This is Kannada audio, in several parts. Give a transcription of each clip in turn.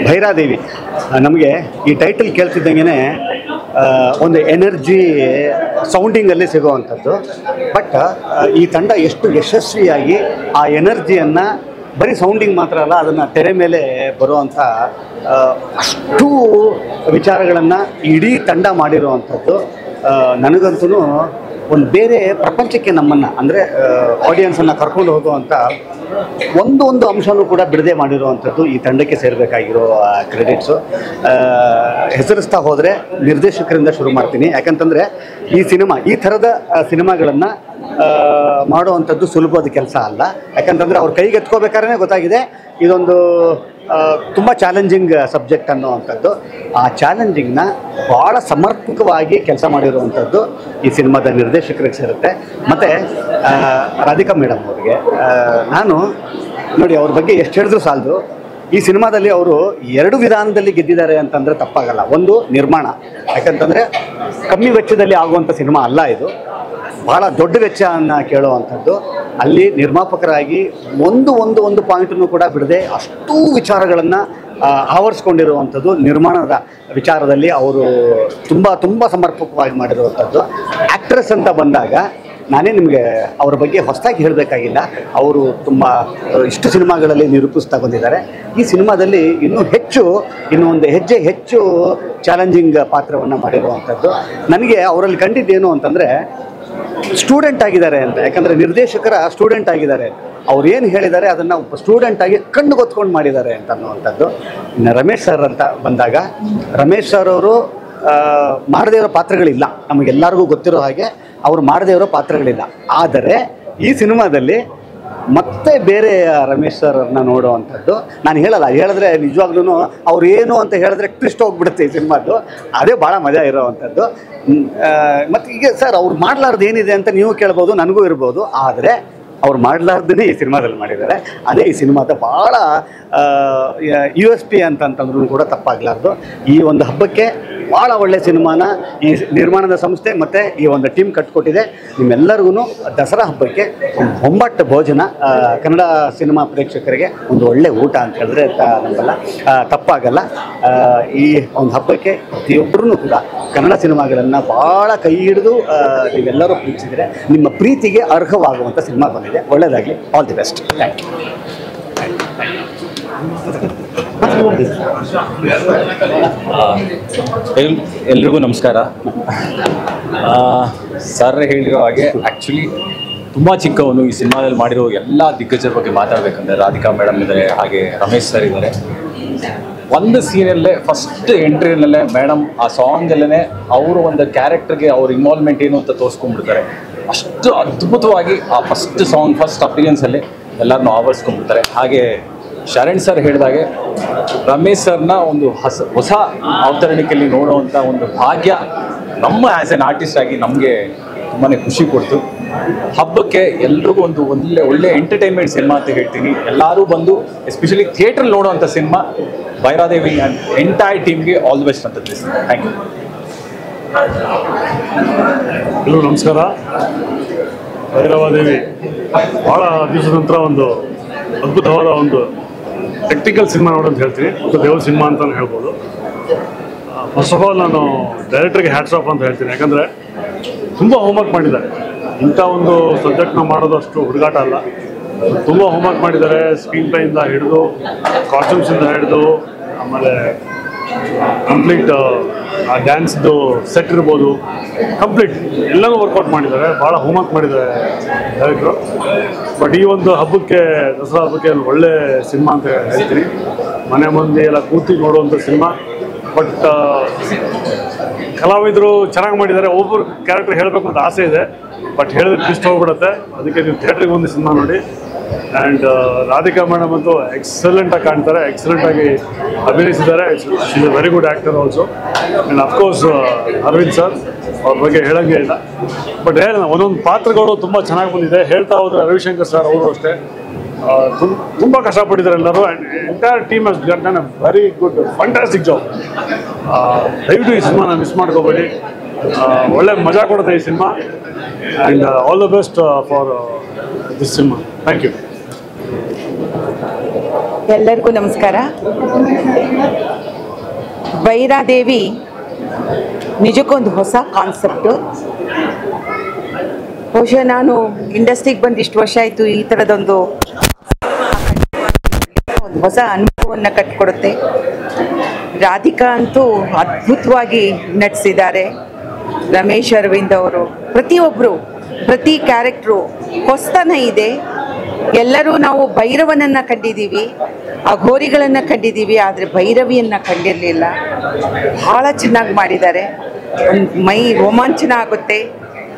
ಭೈರಾದೇವಿ ನಮಗೆ ಈ ಟೈಟಲ್ ಕೇಳ್ತಿದ್ದಂಗೆ ಒಂದು ಎನರ್ಜಿ ಸೌಂಡಿಂಗಲ್ಲಿ ಸಿಗೋವಂಥದ್ದು. ಬಟ್ ಈ ತಂಡ ಎಷ್ಟು ಯಶಸ್ವಿಯಾಗಿ ಆ ಎನರ್ಜಿಯನ್ನು ಬರೀ ಸೌಂಡಿಂಗ್ ಮಾತ್ರ ಅಲ್ಲ, ಅದನ್ನು ತೆರೆ ಮೇಲೆ ಬರುವಂಥ ಅಷ್ಟು ವಿಚಾರಗಳನ್ನು ಇಡೀ ತಂಡ ಮಾಡಿರುವಂಥದ್ದು ನನಗಂತೂ ಒಂದು ಬೇರೆ ಪ್ರಪಂಚಕ್ಕೆ ನಮ್ಮನ್ನು ಅಂದರೆ ಆಡಿಯನ್ಸನ್ನು ಕರ್ಕೊಂಡು ಹೋಗುವಂಥ ಒಂದು ಅಂಶನೂ ಕೂಡ ಬಿಡದೆ ಮಾಡಿರುವಂಥದ್ದು ಈ ತಂಡಕ್ಕೆ ಸೇರಬೇಕಾಗಿರೋ ಕ್ರೆಡಿಟ್ಸು. ಹೆಸರಿಸ್ತಾ ಹೋದರೆ ನಿರ್ದೇಶಕರಿಂದ ಶುರು ಮಾಡ್ತೀನಿ. ಯಾಕಂತಂದರೆ ಈ ಥರದ ಸಿನಿಮಾಗಳನ್ನು ಮಾಡುವಂಥದ್ದು ಸುಲಭದ ಕೆಲಸ ಅಲ್ಲ. ಯಾಕಂತಂದರೆ ಅವ್ರ ಕೈಗೆ ಎತ್ಕೋಬೇಕಾದ್ರೆ ಗೊತ್ತಾಗಿದೆ ಇದೊಂದು ತುಂಬ ಚಾಲೆಂಜಿಂಗ್ ಸಬ್ಜೆಕ್ಟ್ ಅನ್ನೋವಂಥದ್ದು. ಆ ಚಾಲೆಂಜಿಂಗ್ನ ಭಾಳ ಸಮರ್ಪಕವಾಗಿ ಕೆಲಸ ಮಾಡಿರುವಂಥದ್ದು ಈ ಸಿನಿಮಾದ ನಿರ್ದೇಶಕರಿಗೆ ಸೇರುತ್ತೆ. ಮತ್ತು ರಾಧಿಕಾ ಮೇಡಮ್ ಅವರಿಗೆ ನಾನು ನೋಡಿ, ಅವ್ರ ಬಗ್ಗೆ ಎಷ್ಟು ಹೇಳಿದ್ರು ಸಾಲದು. ಈ ಸಿನಿಮಾದಲ್ಲಿ ಅವರು 2 ವಿಧಾನದಲ್ಲಿ ಗೆದ್ದಿದ್ದಾರೆ ಅಂತಂದರೆ ತಪ್ಪಾಗಲ್ಲ. ಒಂದು ನಿರ್ಮಾಣ, ಯಾಕಂತಂದರೆ ಕಮ್ಮಿ ವೆಚ್ಚದಲ್ಲಿ ಆಗುವಂಥ ಸಿನಿಮಾ ಅಲ್ಲ ಇದು, ಭಾಳ ದೊಡ್ಡ ವೆಚ್ಚವನ್ನು ಕೇಳುವಂಥದ್ದು. ಅಲ್ಲಿ ನಿರ್ಮಾಪಕರಾಗಿ ಒಂದು ಪಾಯಿಂಟನ್ನು ಕೂಡ ಬಿಡದೆ ಅಷ್ಟೂ ವಿಚಾರಗಳನ್ನು ಆವರಿಸ್ಕೊಂಡಿರುವಂಥದ್ದು. ನಿರ್ಮಾಣದ ವಿಚಾರದಲ್ಲಿ ಅವರು ತುಂಬ ಸಮರ್ಪಕವಾಗಿ ಮಾಡಿರುವಂಥದ್ದು. ಆ್ಯಕ್ಟ್ರೆಸ್ ಅಂತ ಬಂದಾಗ ನಾನೇ ನಿಮಗೆ ಅವ್ರ ಬಗ್ಗೆ ಹೊಸದಾಗಿ ಹೇಳಬೇಕಾಗಿಲ್ಲ. ಅವರು ತುಂಬ ಇಷ್ಟು ಸಿನಿಮಾಗಳಲ್ಲಿ ನಿರೂಪಿಸ್ತಾ ಬಂದಿದ್ದಾರೆ. ಈ ಸಿನಿಮಾದಲ್ಲಿ ಇನ್ನೂ ಒಂದು ಹೆಜ್ಜೆ ಹೆಚ್ಚು ಚಾಲೆಂಜಿಂಗ್ ಪಾತ್ರವನ್ನು ಮಾಡಿರುವಂಥದ್ದು. ನನಗೆ ಅವರಲ್ಲಿ ಕಂಡಿದ್ದೇನು ಅಂತಂದರೆ ಸ್ಟೂಡೆಂಟ್ ಆಗಿದ್ದಾರೆ ಅಂತ. ಯಾಕಂದರೆ ನಿರ್ದೇಶಕರ ಸ್ಟೂಡೆಂಟ್ ಆಗಿದ್ದಾರೆ. ಅವ್ರು ಏನು ಹೇಳಿದ್ದಾರೆ ಅದನ್ನು ಸ್ಟೂಡೆಂಟಾಗಿ ಕಣ್ಣು ಗೊತ್ಕೊಂಡು ಮಾಡಿದ್ದಾರೆ ಅಂತ ಅನ್ನುವಂಥದ್ದು. ಇನ್ನು ರಮೇಶ್ ಸರ್ ಅಂತ ಬಂದಾಗ, ರಮೇಶ್ ಸರ್ ಅವರು ಮಾಡದೇ ಇರೋ ಪಾತ್ರಗಳಿಲ್ಲ, ನಮಗೆಲ್ಲರಿಗೂ ಗೊತ್ತಿರೋ ಹಾಗೆ ಅವರು ಮಾಡದೇ ಇರೋ ಪಾತ್ರಗಳಿಲ್ಲ. ಆದರೆ ಈ ಸಿನಿಮಾದಲ್ಲಿ ಮತ್ತೆ ಬೇರೆ ರಮೇಶ್ ಸರ್ನ ನೋಡುವಂಥದ್ದು. ನಾನು ಹೇಳಿದ್ರೆ ನಿಜವಾಗ್ಲೂ ಅವ್ರು ಏನು ಅಂತ ಹೇಳಿದ್ರೆ ಟ್ವಿಸ್ಟ್ ಹೋಗ್ಬಿಡುತ್ತೆ ಈ ಸಿನಿಮಾದ್ದು. ಅದೇ ಭಾಳ ಮಜಾ ಇರೋವಂಥದ್ದು. ಮತ್ತು ಈಗ ಸರ್ ಅವ್ರು ಮಾಡಲಾರ್ದು ಏನಿದೆ ಅಂತ ನೀವು ಕೇಳ್ಬೋದು, ನನಗೂ ಇರ್ಬೋದು. ಆದರೆ ಅವ್ರು ಮಾಡಲಾರ್ದೇ ಈ ಸಿನಿಮಾದಲ್ಲಿ ಮಾಡಿದ್ದಾರೆ. ಅದೇ ಈ ಸಿನಿಮಾದ ಭಾಳ USP ಅಂತಂದ್ರೂ ಕೂಡ ತಪ್ಪಾಗಲಾರ್ದು. ಈ ಒಂದು ಹಬ್ಬಕ್ಕೆ ಭಾಳ ಒಳ್ಳೆಯ ಸಿನಿಮಾನ ಈ ನಿರ್ಮಾಣದ ಸಂಸ್ಥೆ ಮತ್ತು ಈ ಒಂದು ಟೀಮ್ ಕಟ್ಕೊಟ್ಟಿದೆ. ನಿಮ್ಮೆಲ್ಲರಿಗೂ ದಸರಾ ಹಬ್ಬಕ್ಕೆ ಒಂಬಟ್ಟು ಭೋಜನ, ಕನ್ನಡ ಸಿನಿಮಾ ಪ್ರೇಕ್ಷಕರಿಗೆ ಒಂದು ಒಳ್ಳೆ ಊಟ ಅಂತ ಹೇಳಿದ್ರೆ ನಂಬಲ್ಲ, ತಪ್ಪಾಗಲ್ಲ. ಈ ಒಂದು ಹಬ್ಬಕ್ಕೆ ಪ್ರತಿಯೊಬ್ಬರೂ ಕೂಡ ಕನ್ನಡ ಸಿನಿಮಾಗಳನ್ನು ಭಾಳ ಕೈ ಹಿಡಿದು ನೀವೆಲ್ಲರೂ ಪ್ರೀತಿಸಿದರೆ ನಿಮ್ಮ ಪ್ರೀತಿಗೆ ಅರ್ಹವಾಗುವಂಥ ಸಿನಿಮಾ ಬಂದಿದೆ. ಒಳ್ಳೆಯದಾಗಲಿ. All the best. Thank you. ಎಲ್ರಿಗೂ ನಮಸ್ಕಾರ. ಸರ್ ಹೇಳಿರೋ ಹಾಗೆ ಆ್ಯಕ್ಚುಲಿ ತುಂಬ ಚಿಕ್ಕವನು ಈ ಸಿನಿಮಾದಲ್ಲಿ ಮಾಡಿರೋ ಎಲ್ಲ ದಿಗ್ಗಜರ ಬಗ್ಗೆ ಮಾತಾಡಬೇಕಂದ್ರೆ ರಾಧಿಕಾ ಮೇಡಮ್ ಇದ್ದಾರೆ, ಹಾಗೆ ರಮೇಶ್ ಸರ್ ಇದ್ದಾರೆ. ಒಂದು ಸೀನಲ್ಲೇ ಫಸ್ಟ್ ಎಂಟ್ರಿನಲ್ಲೇ ಮೇಡಮ್ ಆ ಸಾಂಗಲ್ಲೇ ಅವರು ಒಂದು ಕ್ಯಾರೆಕ್ಟರ್ಗೆ ಅವ್ರ ಇನ್ವಾಲ್ವ್ಮೆಂಟ್ ಏನು ಅಂತ ತೋರಿಸ್ಕೊಂಡ್ಬಿಡ್ತಾರೆ. ಅಷ್ಟು ಅದ್ಭುತವಾಗಿ ಆ ಫಸ್ಟ್ ಅಪಿರಿಯನ್ಸಲ್ಲಿ ಎಲ್ಲರನ್ನೂ ಆವರಿಸ್ಕೊಂಡ್ಬಿಡ್ತಾರೆ. ಹಾಗೆ ಶರಣ್ ಸರ್ ಹೇಳಿದಾಗೆ ರಮೇಶ್ ಸರ್ನ ಒಂದು ಹೊಸ ಅವತರಣಿಕೆಯಲ್ಲಿ ನೋಡುವಂಥ ಒಂದು ಭಾಗ್ಯ ನಮ್ಮ ಆ್ಯಸ್ ಎನ್ ಆರ್ಟಿಸ್ಟ್ ಆಗಿ ನಮಗೆ ತುಂಬಾ ಖುಷಿ ಕೊಡ್ತು. ಹಬ್ಬಕ್ಕೆ ಎಲ್ರಿಗೂ ಒಂದು ಒಳ್ಳೆ ಎಂಟರ್ಟೈನ್ಮೆಂಟ್ ಸಿನಿಮಾ ಅಂತ ಹೇಳ್ತೀನಿ. ಎಲ್ಲರೂ ಬಂದು ಎಸ್ಪೆಷಲಿ ಥಿಯೇಟ್ರಲ್ಲಿ ನೋಡುವಂಥ ಸಿನಿಮಾ ಭೈರಾದೇವಿ ಆ್ಯಂಡ್ ಎಂಟೈರ್ ಟೀಮ್ಗೆ ಆಲ್ ದಿ ಬೆಸ್ಟ್ ಅಂತ ತಿಳಿಸ್ತೀನಿ. Thank you. ಎಲ್ಲರೂ ನಮಸ್ಕಾರ. ಭೈರವಾದೇವಿ ಭಾಳ ದಿವಸದ ನಂತರ ಒಂದು ಅದ್ಭುತವಾದ ಒಂದು ಟೆಕ್ನಿಕಲ್ ಸಿನಿಮಾ ನೋಡೋಂತ ಹೇಳ್ತೀನಿ. ಒಂದು ದೇವ್ರ ಸಿನಿಮಾ ಅಂತಲೂ ಹೇಳ್ಬೋದು. ಫಸ್ಟ್ ಆಫ್ ಆಲ್ ನಾನು ಡೈರೆಕ್ಟರ್ಗೆ ಹ್ಯಾಟ್ಸ್ ಆಫ್ ಅಂತ ಹೇಳ್ತೀನಿ. ಯಾಕಂದರೆ ತುಂಬ ಹೋಮ್ವರ್ಕ್ ಮಾಡಿದ್ದಾರೆ. ಇಂಥ ಒಂದು ಸಬ್ಜೆಕ್ಟ್ನ ಮಾಡೋದು ಅಷ್ಟು ಹುಡುಗಾಟ ಅಲ್ಲ. ತುಂಬ ಹೋಮ್ವರ್ಕ್ ಮಾಡಿದ್ದಾರೆ. ಸ್ಕ್ರೀನ್ ಪ್ಲೇಯಿಂದ ಹಿಡಿದು, ಕಾಸ್ಟ್ಯೂಮ್ಸಿಂದ ಹಿಡಿದು, ಆಮೇಲೆ ಕಂಪ್ಲೀಟ್ ಆ ಡ್ಯಾನ್ಸ್ದು ಸೆಟ್ ಇರ್ಬೋದು, ಕಂಪ್ಲೀಟ್ ಎಲ್ಲನೂ ವರ್ಕೌಟ್ ಮಾಡಿದ್ದಾರೆ. ಭಾಳ ಹೋಮ್ವರ್ಕ್ ಮಾಡಿದ್ದಾರೆ ಡೈರೆಕ್ಟ್ರು. ಬಟ್ ಈ ಒಂದು ಹಬ್ಬಕ್ಕೆ, ದಸರಾ ಹಬ್ಬಕ್ಕೆ ಒಳ್ಳೆ ಸಿನಿಮಾ ಅಂತ ಹೇಳ್ತೀನಿ. ಮನೆ ಮಂದಿ ಎಲ್ಲ ಕೂತಿ ನೋಡುವಂಥ ಸಿನಿಮಾ. ಬಟ್ ಕಲಾವಿದರು ಚೆನ್ನಾಗಿ ಮಾಡಿದ್ದಾರೆ. ಒಬ್ಬರು ಕ್ಯಾರೆಕ್ಟರ್ ಹೇಳಬೇಕು ಅಂತ ಆಸೆ ಇದೆ, ಬಟ್ ಹೇಳಿದ್ರೆ ಟ್ವಿಸ್ಟ್ ಹೋಗ್ಬಿಡುತ್ತೆ. ಅದಕ್ಕೆ ನೀವು ಥಿಯೇಟ್ರಿಗೆ ಒಂದು ಸಿನಿಮಾ ನೋಡಿ. ಆ್ಯಂಡ್ ರಾಧಿಕಾ ಮೇಡಮ್ ಅಂತೂ ಎಕ್ಸಲೆಂಟಾಗಿ ಕಾಣ್ತಾರೆ, ಎಕ್ಸಲೆಂಟಾಗಿ ಅಭಿನಯಿಸಿದ್ದಾರೆ. She is a very good actor also. And of course Aravind sir, ಅವ್ರ ಬಗ್ಗೆ ಹೇಳೋಂಗೆ ಇಲ್ಲ. ಬಟ್ ಒಂದೊಂದು ಪಾತ್ರಗಳು ತುಂಬ ಚೆನ್ನಾಗಿ ಬಂದಿದೆ. ಹೇಳ್ತಾ ಹೋದರೆ ರವಿಶಂಕರ್ ಸರ್ ಅವರು ಅಷ್ಟೇ ತುಂಬ ಕಷ್ಟಪಟ್ಟಿದ್ದಾರೆ ಎಲ್ಲರೂ. And entire team has done a very good fantastic job. ದಯವಿಟ್ಟು ಈ ಸಿನಿಮಾನ ಮಿಸ್ ಮಾಡ್ಕೋಬೇಡಿ. ಒಳ್ಳೆ ಮಜಾ ಕೊಡುತ್ತೆ ಈ ಸಿನಿಮಾ. And all the best for this cinema. Thank you. ಎಲ್ಲರಿಗೂ ನಮಸ್ಕಾರ. ಭೈರಾದೇವಿ ನಿಜಕ್ಕೊಂದು ಹೊಸ ಕಾನ್ಸೆಪ್ಟು. ಬಹುಶಃ ನಾನು ಇಂಡಸ್ಟ್ರಿಗೆ ಬಂದು ಇಷ್ಟು ವರ್ಷ ಆಯಿತು, ಈ ಥರದೊಂದು ಹೊಸ ಅನುಭವವನ್ನು ಕಟ್ಟಿಕೊಡುತ್ತೆ. ರಾಧಿಕಾ ಅಂತೂ ಅದ್ಭುತವಾಗಿ ನಟಿಸಿದ್ದಾರೆ. ರಮೇಶ್ ಅರವಿಂದ್ ಅವರು ಪ್ರತಿಯೊಬ್ಬರು, ಪ್ರತಿ ಕ್ಯಾರೆಕ್ಟ್ರು ಹೊಸತನ ಇದೆ. ಎಲ್ಲರೂ ನಾವು ಭೈರವನನ್ನು ಕಂಡಿದ್ದೀವಿ, ಅಘೋರಿಗಳನ್ನು ಕಂಡಿದ್ದೀವಿ, ಆದರೆ ಭೈರವಿಯನ್ನು ಕಂಡಿರಲಿಲ್ಲ. ಭಾಳ ಚೆನ್ನಾಗಿ ಮಾಡಿದ್ದಾರೆ. ಮೈ ರೋಮಾಂಚನ ಆಗುತ್ತೆ.